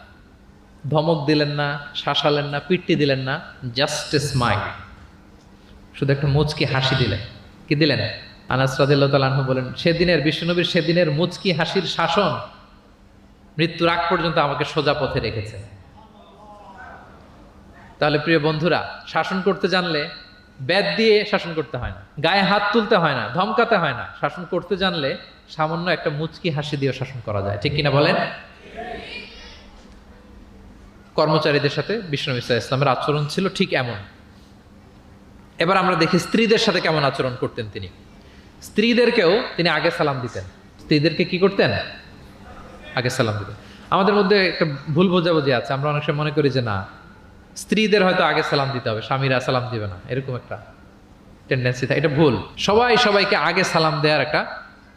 ধমক দিলেন না, শাসালেন না, পিট্টি দিলেন না, জাস্ট এ স্মাইল, শুধু একটা মুচকি হাসি দিলেন। কি দিলেন? আনাস রাদিয়াল্লাহু তাআলা আনহু বলেন, সেদিনের বিশ্বনবীর সেদিনের মুচকি হাসির শাসন মৃত্যুর আগ পর্যন্ত আমাকে সোজা পথে রেখেছেন। তাহলে প্রিয় বন্ধুরা, শাসন করতে জানলে বেদ দিয়ে শাসন করতে হয় না, গায়ে হাত তুলতে হয় না, ধমকাতে হয় না। শাসন করতে জানলে সামান্য একটা মুচকি হাসি দিয়ে শাসন করা যায়, ঠিক কিনা বলেন? কর্মচারীদের সাথে বিষ্ণু ইসলামের আচরণ ছিল ঠিক এমন। এবার আমরা দেখি স্ত্রীদের সাথে কেমন আচরণ করতেন তিনি। স্ত্রীদেরকেও তিনি আগে সালাম দিতেন। স্ত্রীদেরকে কি করতেন? আগে সালাম দিতেন। আমাদের মধ্যে একটা ভুল বোঝাবুঝি আছে, আমরা অনেক সময় মনে করি যে না, স্ত্রীদের হয়তো আগে সালাম দিতে হবে, স্বামীরা সালাম দিবে না, এরকম একটা টেন্ডেন্সি থাকে। এটা ভুল। সবাই সবাইকে আগে সালাম দেওয়ার একটা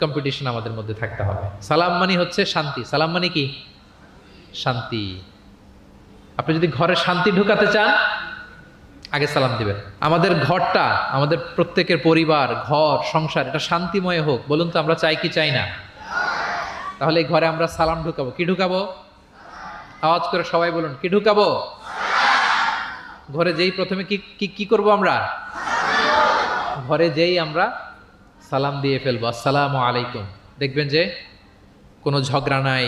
কম্পিটিশন আমাদের মধ্যে থাকতে হবে। সালাম মানে হচ্ছে শান্তি। সালাম মানে কি? শান্তি। আপনি যদি ঘরে শান্তি ঢুকাতে চান, আগে সালাম দিবেন। আমাদের ঘরটা, আমাদের প্রত্যেকের পরিবার, ঘর, সংসার, এটা শান্তিময় হোক। বলুন তো, আমরা চাই কি চাই না? তাহলে এই ঘরে আমরা সালাম ঢুকাবো। কি ঢুকাবো? আওয়াজ করে সবাই বলুন, কি ঢুকাবো? ঘরে যেই প্রথমে কি করব আমরা? ঘরে যেই আমরা সালাম দিয়ে ফেলবো, আসসালামু আলাইকুম। দেখবেন যে কোনো ঝগড়া নাই,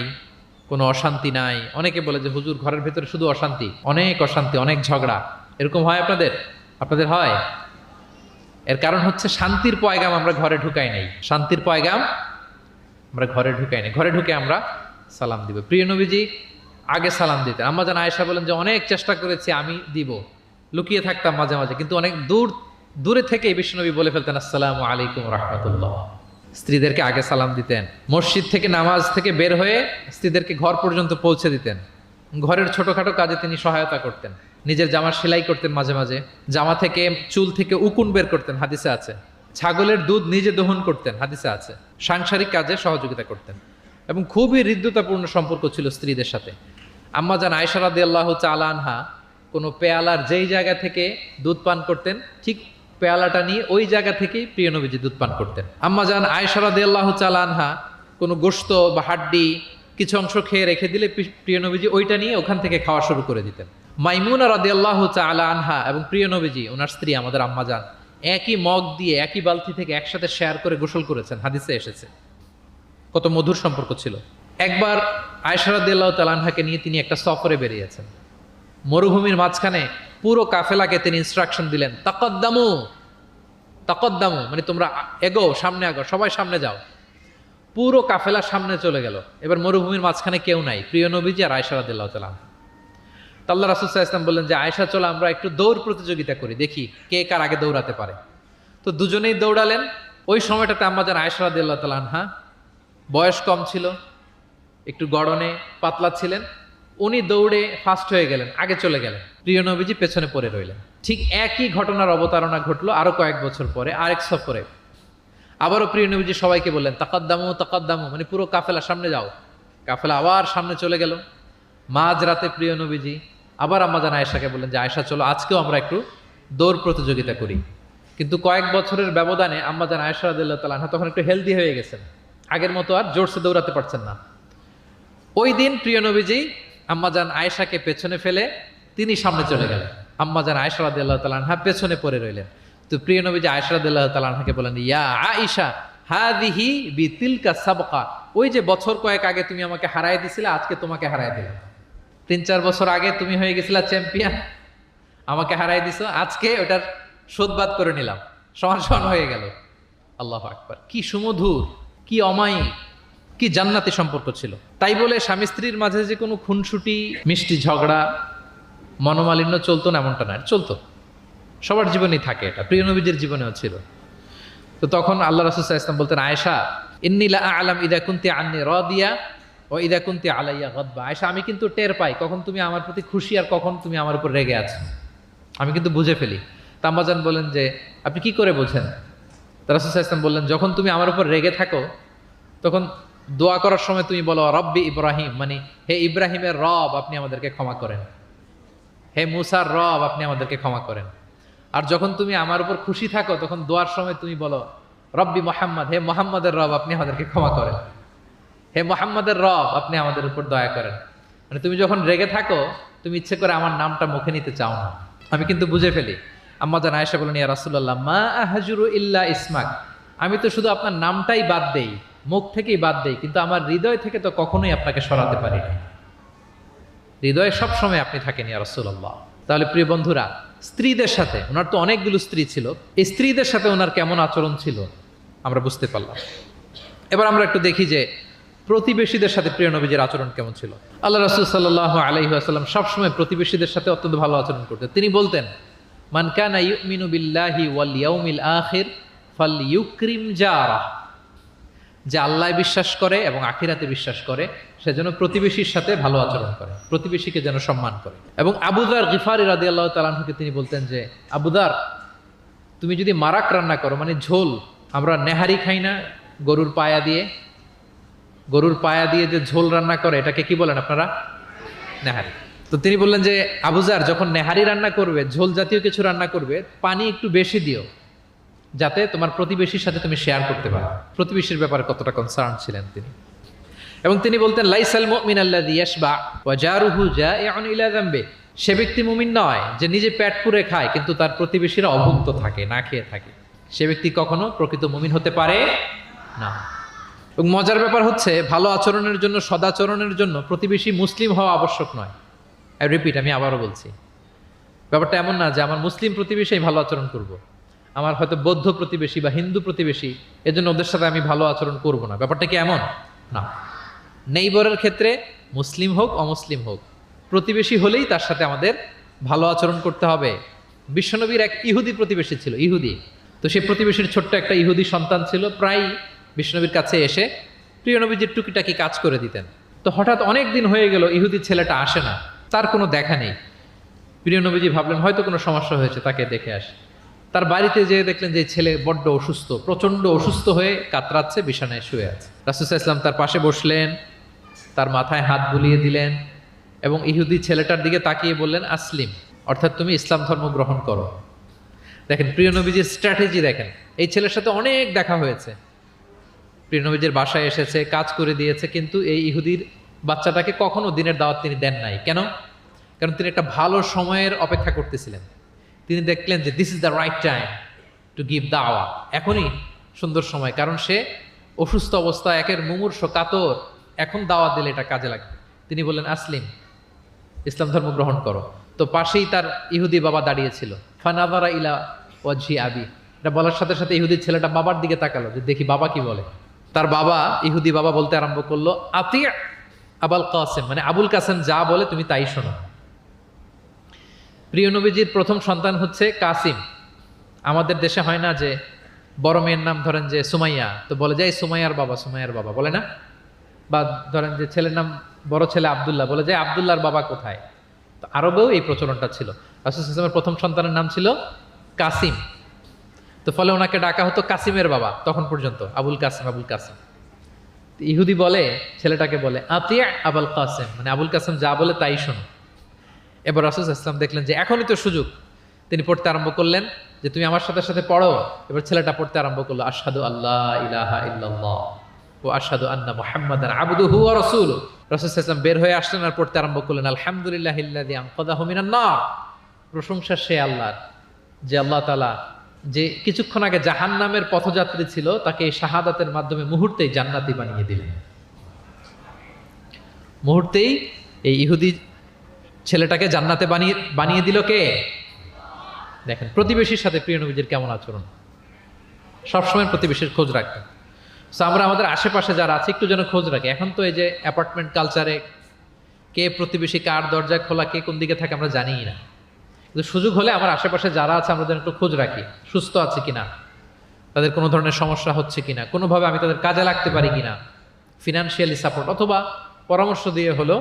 কোনো অশান্তি নাই। অনেকে বলে যে হুজুর, ঘরের ভেতরে শুধু অশান্তি, অনেক অশান্তি, অনেক ঝগড়া। এরকম হয় আপনাদের? আপনাদের হয়? এর কারণ হচ্ছে শান্তির পয়গাম আমরা ঘরে ঢুকাই নাই। শান্তির পয়গাম আমরা ঘরে ঢুকাই নাই। ঘরে ঢুকে আমরা সালাম দিব। প্রিয় নবীজি আগে সালাম দিতেন। আম্মা জান আয়েশা বলেন যে অনেক চেষ্টা করেছি আমি দিব, লুকিয়ে থাকতাম মাঝে মাঝে, কিন্তু অনেক দূরে থেকে বিশ্বনবী বলে ফেলতেন আসসালামু আলাইকুম রাহমাতুল্লাহ। স্ত্রীদেরকে আগে সালাম দিতেন। মসজিদ থেকে, নামাজ থেকে বের হয়ে স্ত্রীদেরকে ঘর পর্যন্ত পৌঁছে দিতেন। ঘরের ছোটখাটো কাজে তিনি সহায়তা করতেন। নিজের জামা সেলাই করতেন, মাঝে মাঝে জামা থেকে, চুল থেকে উকুন বের করতেন, হাদিসে আছে। ছাগলের দুধ নিজে দহন করতেন, হাদিসে আছে। সাংসারিক কাজে সহযোগিতা করতেন এবং খুবই হৃদ্যতাপূর্ণ সম্পর্ক ছিল স্ত্রীদের সাথে। আম্মা জান আয়েশা রাদিয়াল্লাহু তাআলা আনহা কোনো পেয়ালার যেই জায়গা থেকে দুধ পান করতেন, ঠিক পেয়ালাটা নিয়ে ওই জায়গা থেকেই প্রিয় নবীজি দুধ পান করতেন। আম্মা জান আয়েশা রাদিয়াল্লাহু তাআলা আনহা কোনো গোশত বা হাড্ডি কিছু অংশ খেয়ে রেখে দিলে প্রিয় নবীজি ওইটা নিয়ে ওখান থেকে খাওয়া শুরু করে দিতেন। মাইমুনা রাদিয়াল্লাহু তাআলা আনহা এবং প্রিয় নবীজি, ওনার স্ত্রী আমাদের আম্মা জান, একই মগ দিয়ে, একই বালতি থেকে একসাথে শেয়ার করে গোসল করেছেন, হাদিসে এসেছে। কত মধুর সম্পর্ক ছিল। একবার আয়েশা রাদিয়াল্লাহু তাআলা আনহাকে নিয়ে তিনি একটা সফরে বেরিয়েছেন। মরুভূমির মাঝখানে পুরো কাফেলাকে তিনি ইনস্ট্রাকশন দিলেন, তাকাদ্দামু তাকাদ্দামু, মানে তোমরা এগো, সামনে আগো, সবাই সামনে যাও। পুরো কাফেলা সামনে চলে গেল। এবার মরুভূমির মাঝখানে কেউ নাই, প্রিয় নবীজি আর আয়েশা রাদিয়াল্লাহু তাআলা। আল্লাহ রাসূল সাল্লাল্লাহু আলাইহি ওয়াসাল্লাম বললেন যে আয়েশা, চলো আমরা একটু দৌড় প্রতিযোগিতা করি, দেখি কে কার আগে দৌড়াতে পারে। তো দুজনেই দৌড়ালেন। ওই সময়টাতে আম্মা জান আয়েশা রাদিয়াল্লাহু তাআলা আনহা বয়স কম ছিল, একটু গড়নে পাতলা ছিলেন। উনি দৌড়ে ফাস্ট হয়ে গেলেন, আগে চলে গেলেন। প্রিয় নবীজি পেছনে পড়ে রইলেন। ঠিক একই ঘটনার অবতারণা ঘটলো আরো কয়েক বছর পরে, আরেক সফরে। আবারও প্রিয় নবীজি সবাইকে বললেন তাকাদ্দামু তাকাদ্দামু, মানে পুরো কাফেলা সামনে যাও। কাফেলা আবার সামনে চলে গেল। মাঝরাতে প্রিয় নবীজি আবার আম্মা জান আয়েশাকে বললেন যে আয়েশা, চলো আজকেও আমরা একটু দৌড় প্রতিযোগিতা করি। কিন্তু কয়েক বছরের ব্যবধানে আম্মা জান আয়েশা রাদিয়াল্লাহু তাআলা আনহা তখন একটু হেলদি হয়ে গেছেন, আগের মতো আর জোরসে দৌড়াতে পারছেন না। ওই দিন প্রিয় নবীজি আম্মা জান আয়েশাকে পেছনে ফেলে তিনি সামনে চলে গেলেন। আম্মা জান আয়েশা রাদিয়াল্লাহু তাআলা আনহা পেছনে পড়ে রইলেন। তো প্রিয় নবীজি আয়েশা রাদিয়াল্লাহু তাআলা আনহাকে বলেন, ইয়া আয়েশা হাদিহি বিতিলকা সাবকা, ওই যে বছর কয়েক আগে তুমি আমাকে হারায় দিছিলে, আজকে তোমাকে হারায় দিলাম। 3-4 বছর আগে তুমি হয়ে গেছিলা চ্যাম্পিয়ন, আমাকে হারায় দিছো, আজকে ওটার শোধবাদ করে নিলাম, সমান সমান হয়ে গেল। আল্লাহু আকবার! কি সুমধুর, কি অমায়িক, কি জান্নাতি সম্পর্ক ছিল। তাই বলে স্বামী স্ত্রীর মাঝে যে কোনো খুনসুটি, মিষ্টি ঝগড়া, মনোমালিন্য চলতো না এমনটা না, চলতো। সবার জীবনেই থাকে এটা, প্রিয় নবীজির জীবনেও ছিল। তো তখন আল্লাহ রাসূল সাল্লাল্লাহু আলাইহি ওয়াসাল্লাম বলতেন, আয়েশা ইন্নী লা আ'লাম ইযা কুনতি আন্নী রাদিয়া ওয়া ইযা কুনতি আলাইয়া গাদবা। আয়েশা, আমি কিন্তু টের পাই কখন তুমি আমার প্রতি খুশি আর কখন তুমি আমার উপর রেগে আছো, আমি কিন্তু বুঝে ফেলি। তা আম্মা জান বলেন যে আপনি কি করে বোঝেন? রাসূল সাল্লাল্লাহু আলাইহি ওয়াসাল্লাম বললেন, যখন তুমি আমার উপর রেগে থাকো তখন দোয়া করার সময় তুমি বলো রব্বি ইব্রাহিম, মানে হে ইব্রাহিমের রব আপনি আমাদেরকে ক্ষমা করেন, হে মুসার রব আপনি আমাদেরকে ক্ষমা করেন। আর যখন তুমি আমার উপর খুশি থাকো তখন দোয়ার সময় তুমি বলো রব্বি মুহাম্মদ, হে মুহাম্মাদের রব আপনি আমাদেরকে ক্ষমা করেন, হে মুহাম্মাদের রব আপনি আমাদের উপর দয়া করেন। মানে তুমি যখন রেগে থাকো তুমি ইচ্ছে করে আমার নামটা মুখে নিতে চাও না, আমি কিন্তু বুঝে ফেলি। আম্মা জান আয়েশা বলেন, ইয়া রাসূলুল্লাহ মা আহজুরু ইল্লা ইসমাক, আমি তো শুধু আপনার নামটাই বাদ দেই, মুখ থেকেই বাদ দেই, কিন্তু আমার হৃদয় থেকে তো কখনোই আপনাকে সরাতে পারি না। হৃদয়ে সবসময় আপনি থাকেন ইয়া রাসূলুল্লাহ। তাহলে প্রিয় বন্ধুরা, স্ত্রীদের সাথে, ওনার তো অনেকগুলো স্ত্রী ছিল, এই স্ত্রীদের সাথে ওনার কেমন আচরণ ছিল আমরা বুঝতে পারলাম। এবার আমরা একটু দেখি যে প্রতিবেশীদের সাথে প্রিয় নবীজির আচরণ কেমন ছিল। আল্লাহ রাসূল সাল্লাল্লাহু আলাইহি ওয়াসাল্লাম সবসময় প্রতিবেশীদের সাথে অত্যন্ত ভালো আচরণ করতেন। তিনি বলতেন, মান কানা ইউমিনু বিল্লাহি ওয়াল ইয়াউমিল আখির ফালইউকরিম জারাহ, যে আল্লাহ বিশ্বাস করে এবং আখিরাতে বিশ্বাস করে সে যেন প্রতিবেশীর সাথে ভালো আচরণ করে, প্রতিবেশীকে যেন সম্মান করে। এবং আবু যার গিফারি রাদিয়াল্লাহু তাআলা আনহুকে তিনি বলতেন যে, আবু যার, তুমি যদি মারাক রান্না করো, মানে ঝোল, আমরা নেহারি খাই না গরুর পায়া দিয়ে, গরুর পায়া দিয়ে যে ঝোল রান্না করে এটাকে কি বলেন আপনারা? নেহারি। তো তিনি বললেন যে, আবু যার, যখন নেহারি রান্না করবে, ঝোল জাতীয় কিছু রান্না করবে, পানি একটু বেশি দিও, যাতে তোমার প্রতিবেশীর সাথে তুমি শেয়ার করতে পারো। প্রতিবেশীর ব্যাপারে কতটা কনসার্ন ছিলেন তিনি। এবং তিনি বলতেন, লাইসাল মুমিন আল্লাযী ইয়াশবা ওয়া জারুহু জাইউন ইলা যামবি, সে ব্যক্তি মুমিন নয় যে নিজে পেট পুরে খায় কিন্তু তার প্রতিবেশীরা অভুক্ত থাকে, না খেয়ে থাকে। সে ব্যক্তি কখনো প্রকৃত মুমিন হতে পারে না। এবং মজার ব্যাপার হচ্ছে, ভালো আচরণের জন্য, সদাচরণের জন্য প্রতিবেশী মুসলিম হওয়া আবশ্যক নয়। রিপিট, আমি আবারও বলছি, ব্যাপারটা এমন না যে আমার মুসলিম প্রতিবেশী ভালো আচরণ করব, আমার হয়তো বৌদ্ধ প্রতিবেশী বা হিন্দু প্রতিবেশী, এজন্য ওদের সাথে আমি ভালো আচরণ করব না। ব্যাপারটা কি এমন না। নেইবরের ক্ষেত্রে মুসলিম হোক অমুসলিম হোক, প্রতিবেশী হলেই তার সাথে আমাদের ভালো আচরণ করতে হবে। বিশ্বনবীর এক ইহুদি প্রতিবেশী ছিল, ইহুদি। তো সেই প্রতিবেশীর ছোট্ট একটা ইহুদি সন্তান ছিল, প্রায় বিশ্বনবীর কাছে এসে প্রিয় নবীজির টুকিটাকি কাজ করে দিতেন। তো হঠাৎ অনেক দিন হয়ে গেল ইহুদি ছেলেটা আসে না, তার কোনো দেখা নেই। প্রিয় নবীজি ভাবলেন হয়তো কোনো সমস্যা হয়েছে, তাকে দেখে আসে। তার বাড়িতে যেয়ে দেখলেন যে ছেলে বড্ড অসুস্থ, প্রচণ্ড অসুস্থ হয়ে কাতরাচ্ছে, বিছানায় শুয়ে আছে। রাসূল সাল্লাল্লাহু আলাইহি ওয়াসাল্লাম তার পাশে বসলেন, তার মাথায় হাত বুলিয়ে দিলেন এবং ইহুদি ছেলেটার দিকে তাকিয়ে বললেন, আসলিম, অর্থাৎ তুমি ইসলাম ধর্ম গ্রহণ করো। দেখেন প্রিয় নবীজির স্ট্র্যাটেজি, দেখেন এই ছেলের সাথে অনেক দেখা হয়েছে, প্রিয় নবীজির বাসায় এসেছে, কাজ করে দিয়েছে, কিন্তু এই ইহুদির বাচ্চাটাকে কখনো দিনের দাওয়াত তিনি দেন নাই। কেন? কারণ তিনি একটা ভালো সময়ের অপেক্ষা করতেছিলেন। তিনি দেখলেন যে this is the right time to give দাওয়া, এখনই সুন্দর সময়, কারণ সে অসুস্থ অবস্থা, একের মুমূর্ষ কাতর, এখন দাওয়াত দিলে এটা কাজে লাগবে। তিনি বললেন, আসলিম, ইসলাম ধর্ম গ্রহণ করো। তো পাশেই তার ইহুদি বাবা দাঁড়িয়েছিল। ফানাযারা ইলা ওয়াজহি আবি, এটা বলার সাথে সাথে ইহুদির ছেলেটা বাবার দিকে তাকালো যে দেখি বাবা কি বলে। তার বাবা, ইহুদি বাবা বলতে আরম্ভ করলো, আতি আবুল কাসেম, মানে আবুল কাসেম যা বলে তুমি তাই শোনো। প্রিয় নবীজির প্রথম সন্তান হচ্ছে কাসিম। আমাদের দেশে হয় না যে বড় মেয়ের নাম ধরেন যে সুমাইয়া, তো বলে যায় সুমাইয়ার বাবা, সুমাইয়ার বাবা বলে না। বা ধরেন যে ছেলের নাম, বড় ছেলে আব্দুল্লাহ, বলে যায় আব্দুল্লাহর বাবা কোথায়। তো আরবেও এই প্রচলনটা ছিল। রাসূল সাল্লাল্লাহু আলাইহি ওয়াসাল্লামের প্রথম সন্তানের নাম ছিল কাসিম, তো ফলে ওনাকে ডাকা হতো কাসিমের বাবা তখন পর্যন্ত, আবুল কাসেম, আবুল কাসেম। ইহুদি বলে, ছেলেটাকে বলে আতিয়া আবুল কাসেম, মানে আবুল কাসেম যা বলে তাই শোনো। এবার রাসূল সাল্লাল্লাহু আলাইহি ওয়াসাল্লাম দেখলেন যে এখনই তো সুযোগ, তিনি পড়তে আরম্ভ করলেন যে তুমি আমার সাথে সাথে পড়ো। এবার ছেলেটা পড়তে আরম্ভ করলো, আশহাদু আল্লাহ ইলাহা ইল্লাল্লাহ ওয়া আশহাদু আন্না মুহাম্মাদান আবদুহু ওয়া রাসূলুহু। রাসূল সাল্লাল্লাহু আলাইহি ওয়াসাল্লাম বের হয়ে আসলেন আর পড়তে আরম্ভ করলেন, আলহামদুলিল্লাহিল্লাযী আনকাযাহু মিনান নার, প্রশংসা সে আল্লাহর যে আল্লাহ তাআলা যে কিছুক্ষণ আগে জাহান্নামের পথযাত্রী ছিল তাকে এই শাহাদাতের মাধ্যমে মুহূর্তেই জান্নাতি বানিয়ে দিলেন। মুহূর্তেই এই ইহুদি ছেলেটাকে জান্নাতে বানিয়ে দিল কে? দেখেন প্রতিবেশীর সাথে প্রিয় নবীজির কেমন আচরণ, সবসময় প্রতিবেশীর খোঁজ রাখতেন। সো আমরা আমাদের আশেপাশে যারা আছে একটু যেন খোঁজ রাখি। এখন তো এই যে অ্যাপার্টমেন্ট কালচারে কে প্রতিবেশী কার দরজা খোলা, কে কোন দিকে থাকে আমরা জানিই না, কিন্তু সুযোগ হলে আমার আশেপাশে যারা আছে আমরা যেন একটু খোঁজ রাখি, সুস্থ আছে কিনা, তাদের কোনো ধরনের সমস্যা হচ্ছে কিনা, কোনোভাবে আমি তাদের কাজে লাগতে পারি কিনা, ফিনান্সিয়ালি সাপোর্ট অথবা পরামর্শ দিয়ে হলো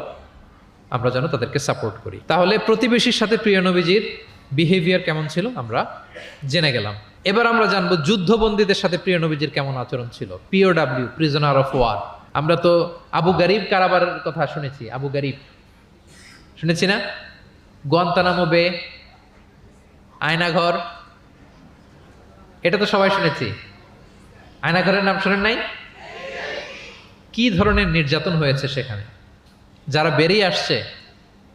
আমরা যেন তাদেরকে সাপোর্ট করি। তাহলে প্রতিবেশীর সাথে প্রিয় নবীজির বিহেভিয়ার কেমন ছিল আমরা জেনে গেলাম। এবার আমরা জানবো যুদ্ধবন্দীদের সাথে প্রিয় নবীজির কেমন আচরণ ছিল। POW, prisoner of war. আমরা তো আবু গারিব কারাবারের কথা শুনেছি, আবু গারিব শুনেছি না? গুয়ান্তানামো বে, আয়নাঘর, এটা তো সবাই শুনেছি। আয়নাঘরের নাম শোনেন নাই? কি ধরনের নির্যাতন হয়েছে সেখানে, যারা বেরিয়ে আসছে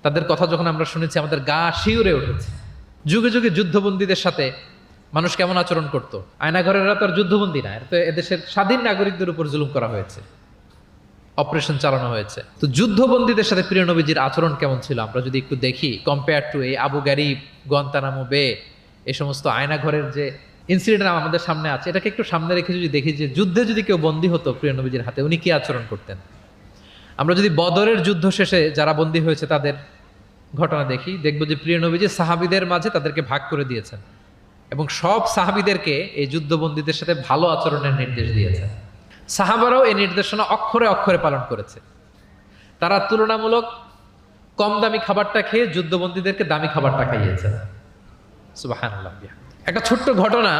তাদের কথা যখন আমরা শুনেছি আমাদের গা শিউরে উঠেছে। যুগে যুগে যুদ্ধবন্দীদের সাথে মানুষ কেমন আচরণ করতো। আয়নাঘরেরা তো আর যুদ্ধবন্দী না, এটা তো এদেশের স্বাধীন নাগরিকদের উপর জুলুম করা হয়েছে, অপারেশন চালানো হয়েছে। তো যুদ্ধবন্দীদের সাথে প্রিয় নবীজির আচরণ কেমন ছিল আমরা যদি একটু দেখি, কম্পেয়ার টু এই আবু গারিব, গুয়ান্তানামো বে, এই সমস্ত আয়নাঘরের যে ইনসিডেন্ট আমাদের সামনে আছে, এটাকে একটু সামনে রেখে যদি দেখি যে যুদ্ধে যদি কেউ বন্দী হতো প্রিয় নবীজির হাতে, উনি কি আচরণ করতেন। আমরা যদি বদরের যুদ্ধ শেষে যারা বন্দী হয়েছে তাদের ঘটনা দেখি, দেখবো যে প্রিয় নবীজি সাহাবীদের মাঝে তাদেরকে ভাগ করে দিয়েছেন এবং সব সাহাবীদেরকে এই যুদ্ধবন্দীদের সাথে ভালো আচরণের নির্দেশ দিয়েছেন। সাহাবারাও এই নির্দেশনা অক্ষরে অক্ষরে পালন করেছে। তারা তুলনামূলক কম দামি খাবারটা খেয়ে যুদ্ধবন্দীদেরকে দামি খাবারটা খাইয়েছে। সুবহানাল্লাহ। একটা ছোট্ট ঘটনা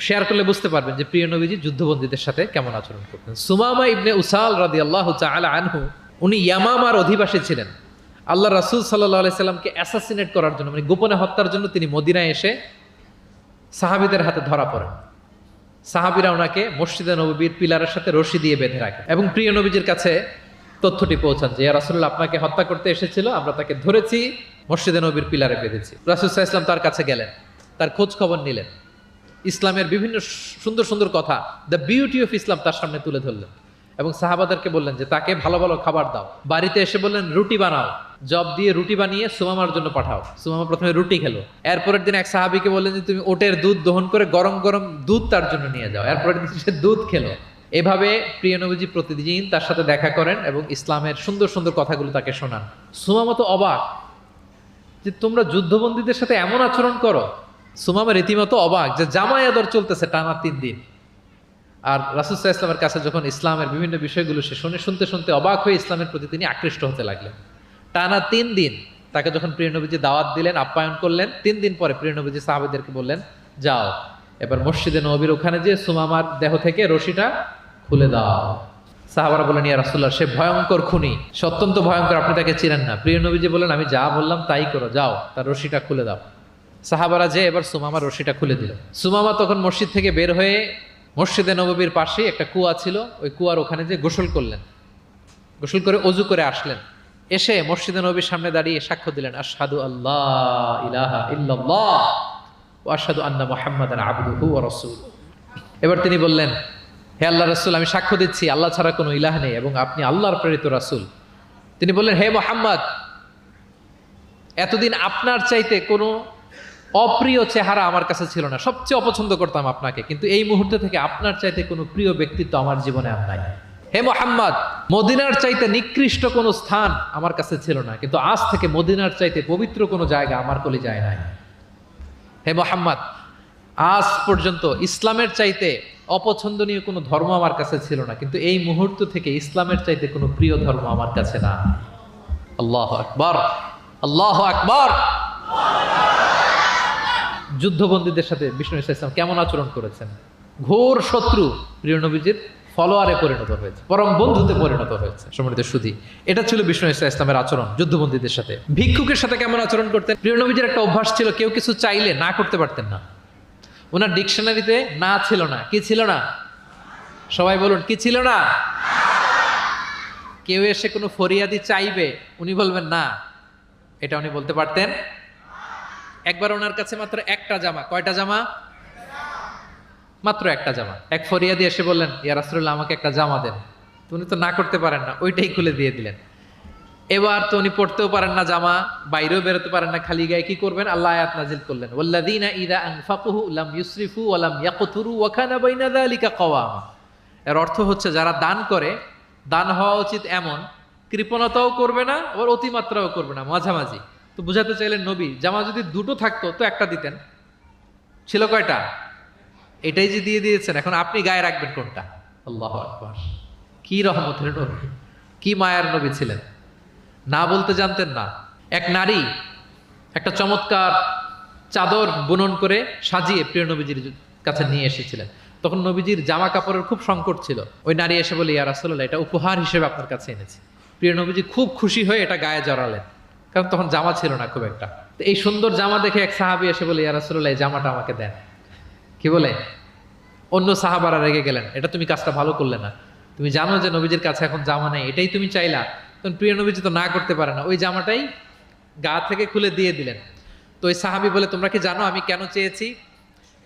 শেয়ার করলে বুঝতে পারবেন যে প্রিয় নবীজি যুদ্ধবন্দীদের সাথে কেমন আচরণ করতেন। সুমামা ইবনে উসাল রাদিয়াল্লাহু তাআলা আনহু, উনি ইয়ামামার অধিবাসী ছিলেন। আল্লাহ রাসূল সাল্লাল্লাহু আলাইহি সাল্লামকে অ্যাসাসিনেট করার জন্য, মানে গোপনে হত্যার জন্য তিনি মদিনায় এসে সাহাবীদের হাতে ধরা পড়েন। সাহাবীরা ওনাকে মসজিদে নববীর পিলারের সাথে রশি দিয়ে বেঁধে রাখে এবং প্রিয় নবীজির কাছে তথ্যটি পৌঁছান যে ইয়া রাসূলুল্লাহ, আপনাকে হত্যা করতে এসেছিল, আমরা তাকে ধরেছি, মসজিদে নববীর পিলারে বেঁধেছি। রাসূল সাল্লাল্লাহু আলাইহি ওয়াসাল্লাম তার কাছে গেলেন, তার খোঁজ খবর নিলেন, ইসলামের বিভিন্ন সুন্দর সুন্দর কথা, দ্য বিউটি অফ ইসলাম তার সামনে তুলে ধরলেন এবং সাহাবাদেরকে বললেন যে তাকে ভালো ভালো খাবার দাও। বাড়িতে এসে বললেন রুটি বানাও, জব দিয়ে রুটি বানিয়ে সুমামার জন্য পাঠাও। সুমামা প্রথমে রুটি খেলো। এরপরের দিন এক সাহাবীকে বললেন যে তুমি ওটের দুধ দহন করে গরম গরম দুধ তার জন্য নিয়ে যাও। এরপরের দিন সে দুধ খেলো। এভাবে প্রিয় নবীজি প্রতিদিন তার সাথে দেখা করেন এবং ইসলামের সুন্দর সুন্দর কথাগুলো তাকে শোনান। সুমামা তো অবাক যে তোমরা যুদ্ধবন্দীদের সাথে এমন আচরণ করো। সুমামা রীতিমতো অবাক যে জামাই আদর চলতেছে টানা 3 দিন। আর রাসূল সাল্লাল্লাহু আলাইহি ওয়াসাল্লামের কাছে যখন ইসলামের বিভিন্ন বিষয়গুলো সে শুনতে শুনতে অবাক হয়ে ইসলামের প্রতি তিনি আকৃষ্ট হতে লাগলেন। টানা 3 দিন তাকে যখন প্রিয় নবীজি দাওয়াত দিলেন, আপ্যায়ন করলেন, 3 দিন পরে প্রিয় নবীজি সাহাবীদেরকে বললেন, যাও এবার মসজিদে নববীর ওখানে যে সুমামার দেহ থেকে রশিটা খুলে দাও। সাহাবারা বললেন, ইয়া রাসূলুল্লাহ, সে ভয়ঙ্কর খুনি, সে অত্যন্ত ভয়ঙ্কর, আপনি তাকে চিনেন না। প্রিয় নবীজি বললেন, আমি যা বললাম তাই করো, যাও তার রশিটা খুলে দাও। সাহাবারা যে এবার সুমামার রশিটা খুলে দিল। সুমামা তখন মসজিদ থেকে বের হয়ে মসজিদে নববীর পাশে একটা কুয়া ছিল, ওই কুয়ার ওখানে যে গোসল করলেন, গোসল করে অজু করে আসলেন। এসে মসজিদে নববীর সামনে দাঁড়িয়ে সাক্ষ্য দিলেন, আশহাদু আল্লাহ ইলাহা ইল্লাল্লাহ ওয়া আশহাদু আন্না মুহাম্মাদান আবদুহু ওয়া রাসূলুহু। এবার তিনি বললেন, হে আল্লাহর রাসূল, আমি সাক্ষ্য দিচ্ছি আল্লাহ ছাড়া কোনো ইলাহ নেই এবং আপনি আল্লাহর প্রেরিত রাসূল। তিনি বললেন, হে মুহাম্মদ, এতদিন আপনার চাইতে কোনো অপ্রিয় চেহারা আমার কাছে ছিল না, সবচেয়ে অপছন্দ করতাম আপনাকে, কিন্তু এই মুহূর্তে থেকে আপনার চাইতে কোনো প্রিয় ব্যক্তিত্ব আমার জীবনে আর নাই। হে মুহাম্মদ, মদিনার চাইতে নিকৃষ্ট কোনো স্থান আমার কাছে ছিল না, কিন্তু আজ থেকে মদিনার চাইতে পবিত্র কোনো জায়গা আমার কলিজায় নাই। হে মুহাম্মদ, আজ পর্যন্ত ইসলামের চাইতে অপছন্দনীয় কোনো ধর্ম আমার কাছে ছিল না, কিন্তু এই মুহূর্ত থেকে ইসলামের চাইতে কোনো প্রিয় ধর্ম আমার কাছে না। আল্লাহু আকবার, আল্লাহু আকবার। যুদ্ধবন্দীদের সাথে বিষ্ণু ইসলাম কেমন আচরণ করেছেন। ঘোর শত্রু প্রিয় নবীজির ফলোয়ারে পরিণত হয়েছে, পরম বন্ধুতে পরিণত হয়েছে। সম্মানিত সুধী, এটা ছিল বিষ্ণু ইসলামের আচরণ যুদ্ধবন্দীদের সাথে। ভিক্ষুকের সাথে কেমন আচরণ করতেন। প্রিয় নবীজির একটা অভ্যাস ছিল, কেউ কিছু চাইলে না করতে পারতেন না। ওনার ডিকশনারিতে না ছিল না। কি ছিল না? সবাই বলুন, কি ছিল না? কেউ এসে কোনো ফরিয়াদি চাইবে, উনি বলবেন না, এটা উনি বলতে পারতেন। একবার ওনার কাছে মাত্র একটা জামা, কয়টা জামা? মাত্র একটা জামা। এক ফরিয়াদি এসে বললেন, ইয়া রাসূলুল্লাহ, আমাকে একটা জামা দেন। উনি তো না করতে পারেন না, ওইটাই খুলে দিয়ে দিলেন। এবার তো উনি পড়তেও পারেন না জামা, বাইরেও বেরোতে পারেন না, খালি গায়ে কি করবেন? আল্লাহ আয়াত নাজিল করলেন, ওয়াল্লাযীনা ইযা আনফাকু লাম ইউসরিফু ওয়া লাম ইয়াকতুরু ওয়া কানা বাইনা যালিকা কাওয়ামা। এর অর্থ হচ্ছে যারা দান করে, দান হওয়া উচিত এমন, কৃপণতাও করবে না আবার অতিমাত্রাও করবে না, মাঝামাঝি। তো বুঝাতে চাইলেন নবী, জামা যদি দুটো থাকতো তো একটা দিতেন, ছিল কয়টা? এটাই যে দিয়ে দিয়েছেন, এখন আপনি গায়ে রাখবেন কোনটা? আল্লাহু আকবার। কি রহমতের নবী, কি মায়ার নবী ছিলেন। না বলতে জানতেন না। এক নারী একটা চমৎকার চাদর বুনন করে সাজিয়ে প্রিয় নবীজির কাছে নিয়ে এসেছিলেন। তখন নবীজির জামা কাপড়ের খুব সংকট ছিল। ওই নারী এসে বলে, ইয়া রাসূলুল্লাহ, এটা উপহার হিসেবে আপনার কাছে এনেছি। প্রিয় নবীজি খুব খুশি হয়ে এটা গায়ে জড়ালেন, কারণ তখন জামা ছিল না খুব একটা। তো এই সুন্দর জামা দেখে এক সাহাবী এসে বলে, ইয়া রাসূলুল্লাহ, এই জামাটা আমাকে দেন। কি বলে? অন্য সাহাবারা রেগে গেলেন, এটা তুমি কাজটা ভালো করলে না, তুমি জানো যে নবীজির কাছে এখন জামা নেই, এটাই তুমি চাইলা। তখন প্রিয় নবীজি তো না করতে পারে না, ওই জামাটাই গা থেকে খুলে দিয়ে দিলেন। তো ওই সাহাবী বলে, তোমরা কি জানো আমি কেন চেয়েছি?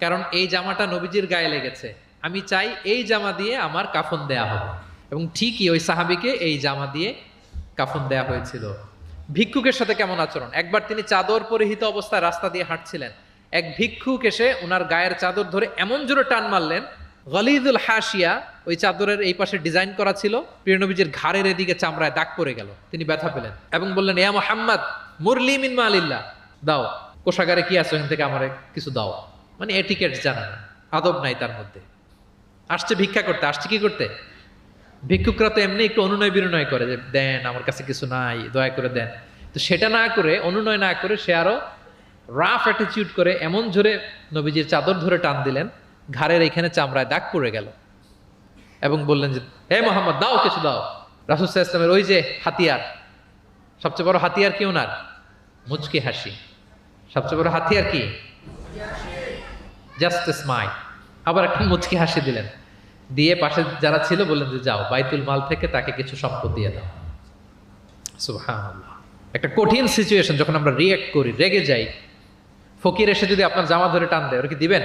কারণ এই জামাটা নবীজির গায়ে লেগেছে, আমি চাই এই জামা দিয়ে আমার কাফন দেয়া হবে। এবং ঠিকই ওই সাহাবীকে এই জামা দিয়ে কাফন দেয়া হয়েছিল। ভিক্ষুকের সাথে কেমন আচরণ! একবার তিনি চাদর পরিহিত অবস্থায় রাস্তা দিয়ে হাঁটছিলেন, এক ভিক্ষুক এসে ওনার গায়ের চাদর ধরে এমন জোরে টান মারলেন, গলিদুল হাসিয়া, ওই চাদরের এই পাশে ডিজাইন করা ছিল, প্রিয় নবীজির ঘাড়ের এদিকে চামড়ায় দাগ পড়ে গেল, তিনি ব্যথা পেলেন এবং বললেন, ইয়া মুহাম্মদ মুরলি মিন মালিল্লাহ, দাও কোষাগারে কি আছে ওখান থেকে আমার কিছু দাও। মানে এটিকেট জানে না, আদব নাই তার মধ্যে। আসছে ভিক্ষা করতে, আসছে কি করতে? ভিক্ষুকরা তো এমনি একটু অনুনয় বিনয় করে যে দেন, আমার কাছে কিছু নাই, দয়া করে দেন। তো সেটা না করে, অনুনয় না করে, সে আরো রাফ অ্যাটিটিউড করে এমন জোরে নবীজির চাদর ধরে টান দিলেন, ঘাড়ের এখানে চামড়ায় দাগ পড়ে গেল এবং বললেন যে, হে মোহাম্মদ দাও, কিছু দাও। রাসূল সাল্লাল্লাহু আলাইহি ওয়াসাল্লামের ওই যে হাতিয়ার, সবচেয়ে বড় হাতিয়ার কি ওনার? মুচকি হাসি। সবচেয়ে বড় হাতিয়ার কি? Just a smile. আবার একটা মুচকি হাসি দিলেন, দিয়ে পাশে যারা ছিল বললেন যে যাও বাইতুল মাল থেকে তাকে কিছু সম্পদ দিয়ে দাও। সুবহানাল্লাহ। একটা কঠিন সিচুয়েশন যখন আমরা রিঅ্যাক্ট করি, রেগে যাই, ফকির এসে যদি আপনার জামা ধরে টান দেয়, ওরা কি দিবেন?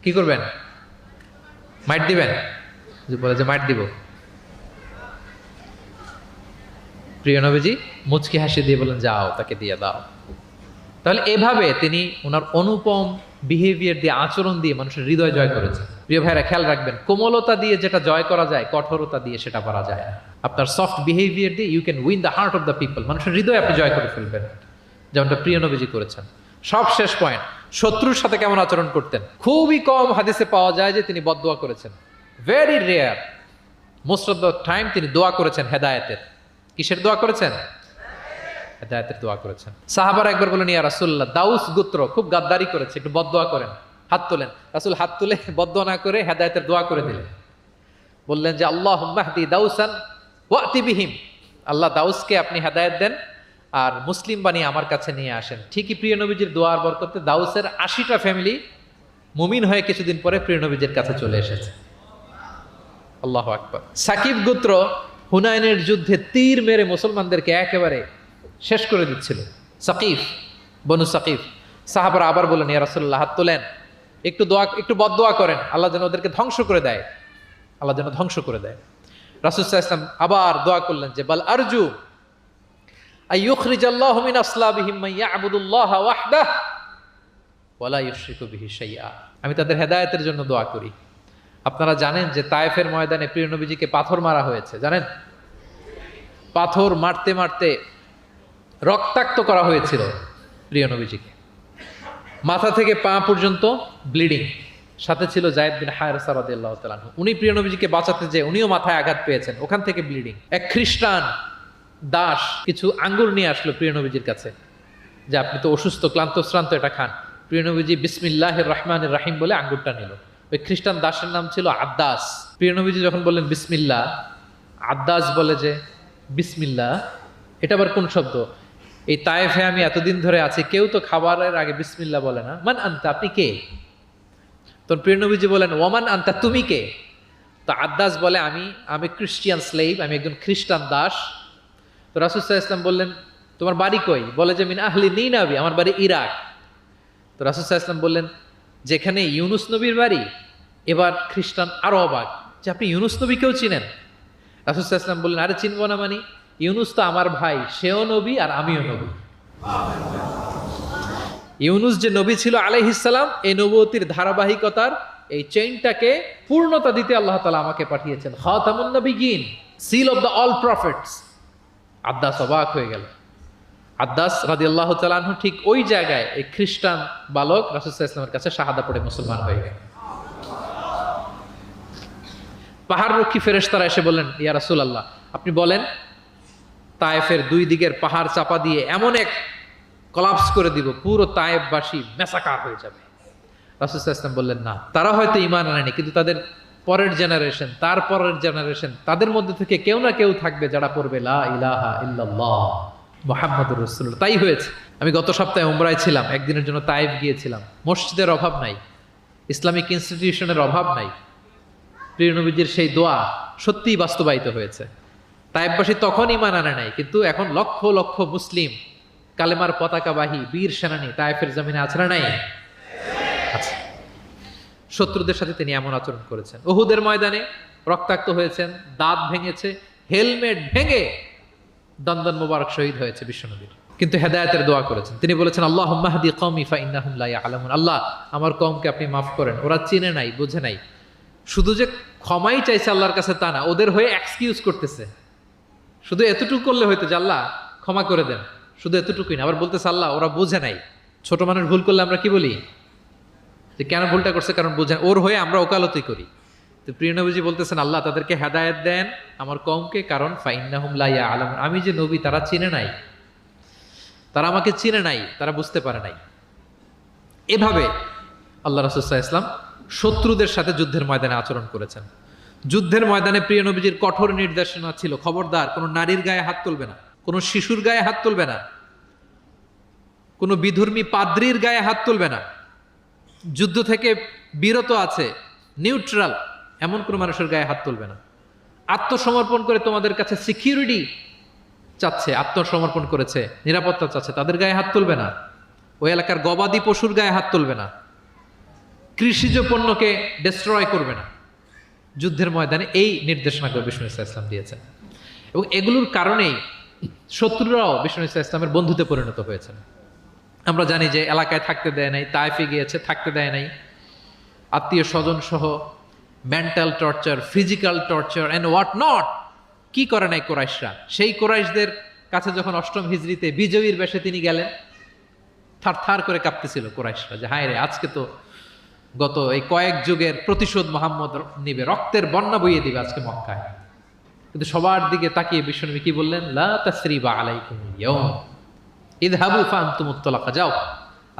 কি করবেন? মাইট দিবেন? বলে যে মাইট দিব। প্রিয় নবীজি মুচকি হাসি দিয়ে বলেন যাও তাকে দিয়ে দাও। তাহলে এভাবে তিনি ওনার অনুপম বিহেভিয়ার দিয়ে, আচরণ দিয়ে মানুষের হৃদয় জয় করেছেন। প্রিয় ভাইরা খেয়াল রাখবেন, কোমলতা দিয়ে যেটা জয় করা যায়, কঠোরতা দিয়ে সেটা করা যায় না। আপনার সফট বিহেভিয়ার দিয়ে you can win the heart of the people, মানুষের হৃদয় আপনি জয় করে ফেলবেন, যেমনটা প্রিয় নবীজি করেছেন। সব শেষ পয়েন্ট, শত্রুর সাথে কেমন আচরণ করতেন। খুবই কম হাদিসে পাওয়া যায় যে তিনি বদদোয়া করেছেন, very rare. Most of the time তিনি দোয়া করেছেন হেদায়েতের। কিসের দোয়া করেছেন? হেদায়েতের দোয়া করেছেন। সাহাবারা একবার বলেন, ইয়া রাসূলুল্লাহ, দাউস গোত্র খুব গাদ্দারি করেছে, একটু বদদোয়া করেন। হাত তোলেন। রাসূল হাত তুলে বদদোয়া না করে হেদায়েতের দোয়া করে দিলেন। বললেন যে আল্লাহুম্মা হদি দাউসান ওয়াতি বিহিম, আল্লাহ দাউসকে আপনি হেদায়েত দেন আর মুসলিম বানিয়ে আমার কাছে নিয়ে আসেন। ঠিকই প্রিয় নবীজির দোয়ার বরকতে দাউসের ৮০টা ফ্যামিলি মুমিন হয়ে কিছুদিন পরে প্রিয় নবীজির কাছে চলে এসেছে। আল্লাহু আকবার। সাকিব গোত্র হুনাইনের যুদ্ধে তীর মেরে মুসলমানদেরকে একেবারে শেষ করে দিচ্ছিল। সাকিফ, বনু সাকিফ। সাহাবারা আবার বলেন, ইয়া রাসূলুল্লাহ, হাত তোলেন, একটু বদদোয়া করেন, আল্লাহ যেন ওদেরকে ধ্বংস করে দেয়, আল্লাহ যেন ধ্বংস করে দেয়। রাসূল সাল্লাল্লাহু আলাইহি ওয়াসাল্লাম আবার দোয়া করলেন যে বাল আরজু আইয়ুখরিজাল্লাহু মিন আসলাবিহিম মান ইয়াবুদুল্লাহা ওয়াহদাহু ওয়া লা ইউশরিকু বিহি শাইআ। আমি তাদের হেদায়েতের জন্য দোয়া করি। আপনারা জানেন যে তায়েফের ময়দানে প্রিয় নবীজিকে পাথর মারা হয়েছে, জানেন? পাথর মারতে মারতে রক্তাক্ত করা হয়েছিল প্রিয় নবীজিকে, মাথা থেকে পা পর্যন্ত ব্লিডিং। সাথে ছিল যায়েদ বিন হারেসা রাদিয়াল্লাহু তাআলা আনহু, উনি প্রিয় নবীজিকে বাঁচাতে যে উনিও মাথায় আঘাত পেয়েছেন, ওখান থেকে ব্লিডিং। এক খ্রিস্টান দাস কিছু আঙ্গুর নিয়ে আসলো প্রিয় নবীজির কাছে, যে আপনি তো অসুস্থ, ক্লান্ত শ্রান্ত, এটা খান। প্রিয় নবীজি বিসমিল্লাহির রহমানির রহিম বলে আঙ্গুরটা নিল। ওই খ্রিস্টান দাসের নাম ছিল আদ্দাস। প্রিয় নবীজি যখন বললেন বিসমিল্লাহ, আদ্দাস বলে যে বিসমিল্লাহ, এটা আবার কোন শব্দ? এই তায়েফে আমি এতদিন ধরে আছি, কেউ তো খাবারের আগে বিসমিল্লাহ বলে না। মান আনতা, আপনি কে? তোর প্রিয় নবীজি বলেন ওমান আনতা, তুমি কে? তো আদ্দাস বলে আমি খ্রিস্টিয়ান স্লেভ, আমি একজন খ্রিস্টান দাস। তো রাসূল সাল্লাল্লাহু আলাইহি ওয়াসাল্লাম বললেন তোমার বাড়ি কই? বলে যে মিন আহলি নিনাবি, আমার বাড়ি ইরাক। তো রাসূল সাল্লাল্লাহু আলাইহি ওয়াসাল্লাম বললেন যেখানে ইউনুস নবীর বাড়ি। এবার খ্রিস্টান আরো অবাক যে আপনি ইউনুস নবীকেও চিনেন? রাসূল সাল্লাল্লাহু আলাইহি ওয়াসাল্লাম বললেন আরে চিনব না মানে, ইউনুস তো আমার ভাই, সেও নবী আর আমিও নবী। ইউনুস যে নবী ছিল আলাইহিস সালাম, এই নবুয়তির ধারাবাহিকতার এই চেইনটাকে পূর্ণতা দিতে আল্লাহ তাআলা আমাকে পাঠিয়েছেন, খাতামুন নবিয়্যিন, seal of the all prophets. Addas অবাক হয়ে গেল। আদ্দাস রাদিয়াল্লাহু তাআলা আনহু ঠিক ওই জায়গায় এই খ্রিস্টান বালক রাসূল সাল্লাল্লাহু আলাইহি ওয়াসাল্লামের কাছে শাহাদা পড়ে মুসলমান হয়ে গেল। পাহাড়রক্ষী ফেরেশতারা এসে বললেন, ইয়া রাসূলুল্লাহ, আপনি বলেন তায়েফের দুই দিকের পাহাড় চাপা দিয়ে এমন এক কলাপস করে দিব, পুরো তায়েফবাসী মেসাকার হয়ে যাবে। রাসূল সাল্লাল্লাহু আলাইহি ওয়াসাল্লাম বললেন না, তারা হয়তো ঈমান আনেনি, কিন্তু তাদের পরের জেনারেশন, তার পরের জেনারেশন, তাদের মধ্যে থেকে কেউ না কেউ থাকবে যারা পড়বে লা ইলাহা ইল্লাল্লাহ মুহাম্মাদুর রাসূলুল্লাহ। তাই হয়েছে। আমি গত সপ্তাহে উমরায় ছিলাম, একদিনের জন্য তায়েফ গিয়েছিলাম। মসজিদের অভাব নাই, ইসলামিক ইনস্টিটিউশনের অভাব নাই। প্রিয় নবীজির সেই দোয়া সত্যিই বাস্তবায়িত হয়েছে। তায়েফবাসী তখন ঈমান আনে নাই, কিন্তু এখন লক্ষ লক্ষ মুসলিম কালেমার পতাকাবাহী বীর সেনানী তায়েফের জমিনে আছে না নাই? শত্রুদের সাথে তিনি এমন আচরণ করেছেন। উহুদের ময়দানে রক্তাক্ত হয়েছেন, দাঁত ভেঙেছে, হেলমেট ভেঙে দন্দন মোবারক শহীদ হয়েছে বিশ্বনবীর, কিন্তু হেদায়েতের দোয়া করেছেন। তিনি বলেছেন আল্লাহুম্মা হদি কওমি ফাইন্নাহুম লা ইয়ালামুন, আল্লাহ আমার কওমকে আপনি মাফ করেন, ওরা চিনে নাই, বুঝে নাই। শুধু যে ক্ষমাই চাইছে আল্লাহর কাছে তা না, ওদের হয়ে এক্সকিউজ করতেছে। শুধু এতটুকু করলে হয়তো যে আল্লাহ ক্ষমা করে দেন, শুধু এতটুকুই না, আবার বলতেছে আল্লাহ ওরা বুঝে নাই। ছোট মানুষ ভুল করলে আমরা কি বলি যে কেন ভুলটা করছে, কারণ বুঝে, ওর হয়ে আমরা ওকালতি করি। তো প্রিয় নবীজি বলতেছেন আল্লাহ তাদেরকে হেদায়েত দেন আমার কওমকে, কারণ ফাইন্নাহুম লা ইয়ালামুন, আমি যে নবী তারা চিনে নাই, তারা আমাকে চিনে নাই, তারা বুঝতে পারে নাই। এভাবে আল্লাহ রাসূল সাল্লাল্লাহু আলাইহি ওয়াসাল্লাম শত্রুদের সাথে যুদ্ধের ময়দানে আচরণ করেছেন। যুদ্ধের ময়দানে প্রিয় নবীজির কঠোর নির্দেশনা ছিল, খবরদার কোনো নারীর গায়ে হাত তুলবে না, কোনো শিশুর গায়ে হাত তুলবে না, কোনো বিধর্মী পাদ্রীর গায়ে হাত তুলবে না, যুদ্ধ থেকে বিরত আছে, নিউট্রাল এমন কোনো মানুষের গায়ে হাত তুলবে না। আত্মসমর্পণ করে তোমাদের কাছে সিকিউরিটি চাচ্ছে, আত্মসমর্পণ করেছে, নিরাপত্তা চাচ্ছে, তাদের গায়ে হাত তুলবে না। ওই এলাকার গবাদি পশুর গায়ে হাত তুলবে না, কৃষিজ পণ্যকে ডিস্ট্রয় করবে না। যুদ্ধের ময়দানে এই নির্দেশনাগুলো বিষ্ণু ইসলাম দিয়েছেন, এবং এগুলোর কারণেই শত্রুরাও বিষ্ণু ইসলামের বন্ধুতে পরিণত হয়েছেন। আমরা জানি যে এলাকায় থাকতে দেয় নাই, তায়েফে গিয়েছে, থাকতে দেয় নাই, আত্মীয় স্বজন সহ mental torture, physical torture and what not, কি করে নাই কোরাইশরা। সেই কোরাইশদের কাছে যখন অষ্টম হিজরিতে বিজয়ীর বেশে তিনি গেলেন, থার থার করে কাঁপতেছিল কোরাইশরা যে হায় রে, আজকে তো গত এই কয়েক যুগের প্রতিশোধ মুহাম্মদ নিবে, রক্তের বন্যা বইয়ে দিবে আজকে মক্কায়। কিন্তু সবার দিকে তাকিয়ে বিশ্বনবী কি বললেন, লা তাসরিবা আলাইকুমুল ইয়াউম ইযহাবু ফাআনতুমুত তালাকা, যাও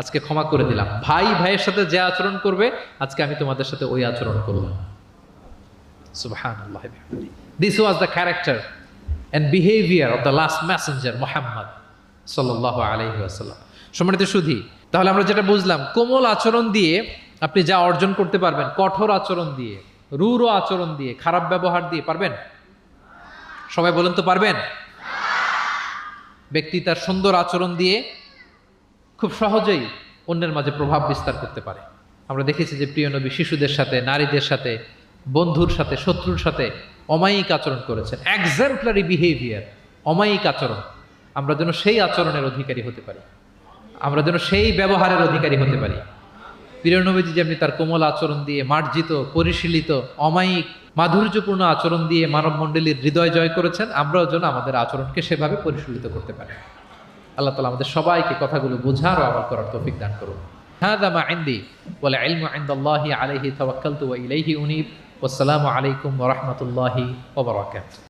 আজকে ক্ষমা করে দিলাম। ভাই ভাইয়ের সাথে যে আচরণ করবে আজকে আমি তোমাদের সাথে ওই আচরণ করব। সুবহানাল্লাহ। This was the character and behaviour of the last messenger Muhammad সাল্লাল্লাহু আলাইহি ওয়াসাল্লাম। সম্মানিত সুধী, তাহলে আমরা যেটা বুঝলাম, কোমল আচরণ দিয়ে আপনি যা অর্জন করতে পারবেন, কঠোর আচরণ দিয়ে, রূঢ় আচরণ দিয়ে, খারাপ ব্যবহার দিয়ে পারবেন? সবাই বলেন তো পারবেন? ব্যক্তি তার সুন্দর আচরণ দিয়ে খুব সহজেই অন্যের মাঝে প্রভাব বিস্তার করতে পারে। আমরা দেখেছি যে প্রিয় নবী শিশুদের সাথে, নারীদের সাথে, বন্ধুর সাথে, শত্রুর সাথে অমায়িক আচরণ করেছেন। এক্সাম্পলারি বিহেভিয়ার, অমায়িক আচরণ। আমরা যেন সেই আচরণের অধিকারী হতে পারি, আমরা যেন সেই ব্যবহারের অধিকারী হতে পারি। প্রিয় নবীজি যেমনি তার কোমল আচরণ দিয়ে, মার্জিত, পরিশীলিত, অমায়িক, মাধুর্যপূর্ণ আচরণ দিয়ে মানব মণ্ডলীর হৃদয় জয় করেছেন, আমরাও যেন আমাদের আচরণকে সেভাবে পরিশীলিত করতে পারি। আল্লাহ তাআলা আমাদের সবাইকে কথাগুলো বোঝার ও আমল করার তৌফিক দান করুন। হাযা মা ইনদি ওয়াল ইলমু ইনদাল্লাহি আলাইহি তাওয়াক্কালতু ওয়া ইলাইহি উনীব। ওয়াসসালামু আলাইকুম ওয়া রাহমাতুল্লাহি ওয়া বারাকাতুহু।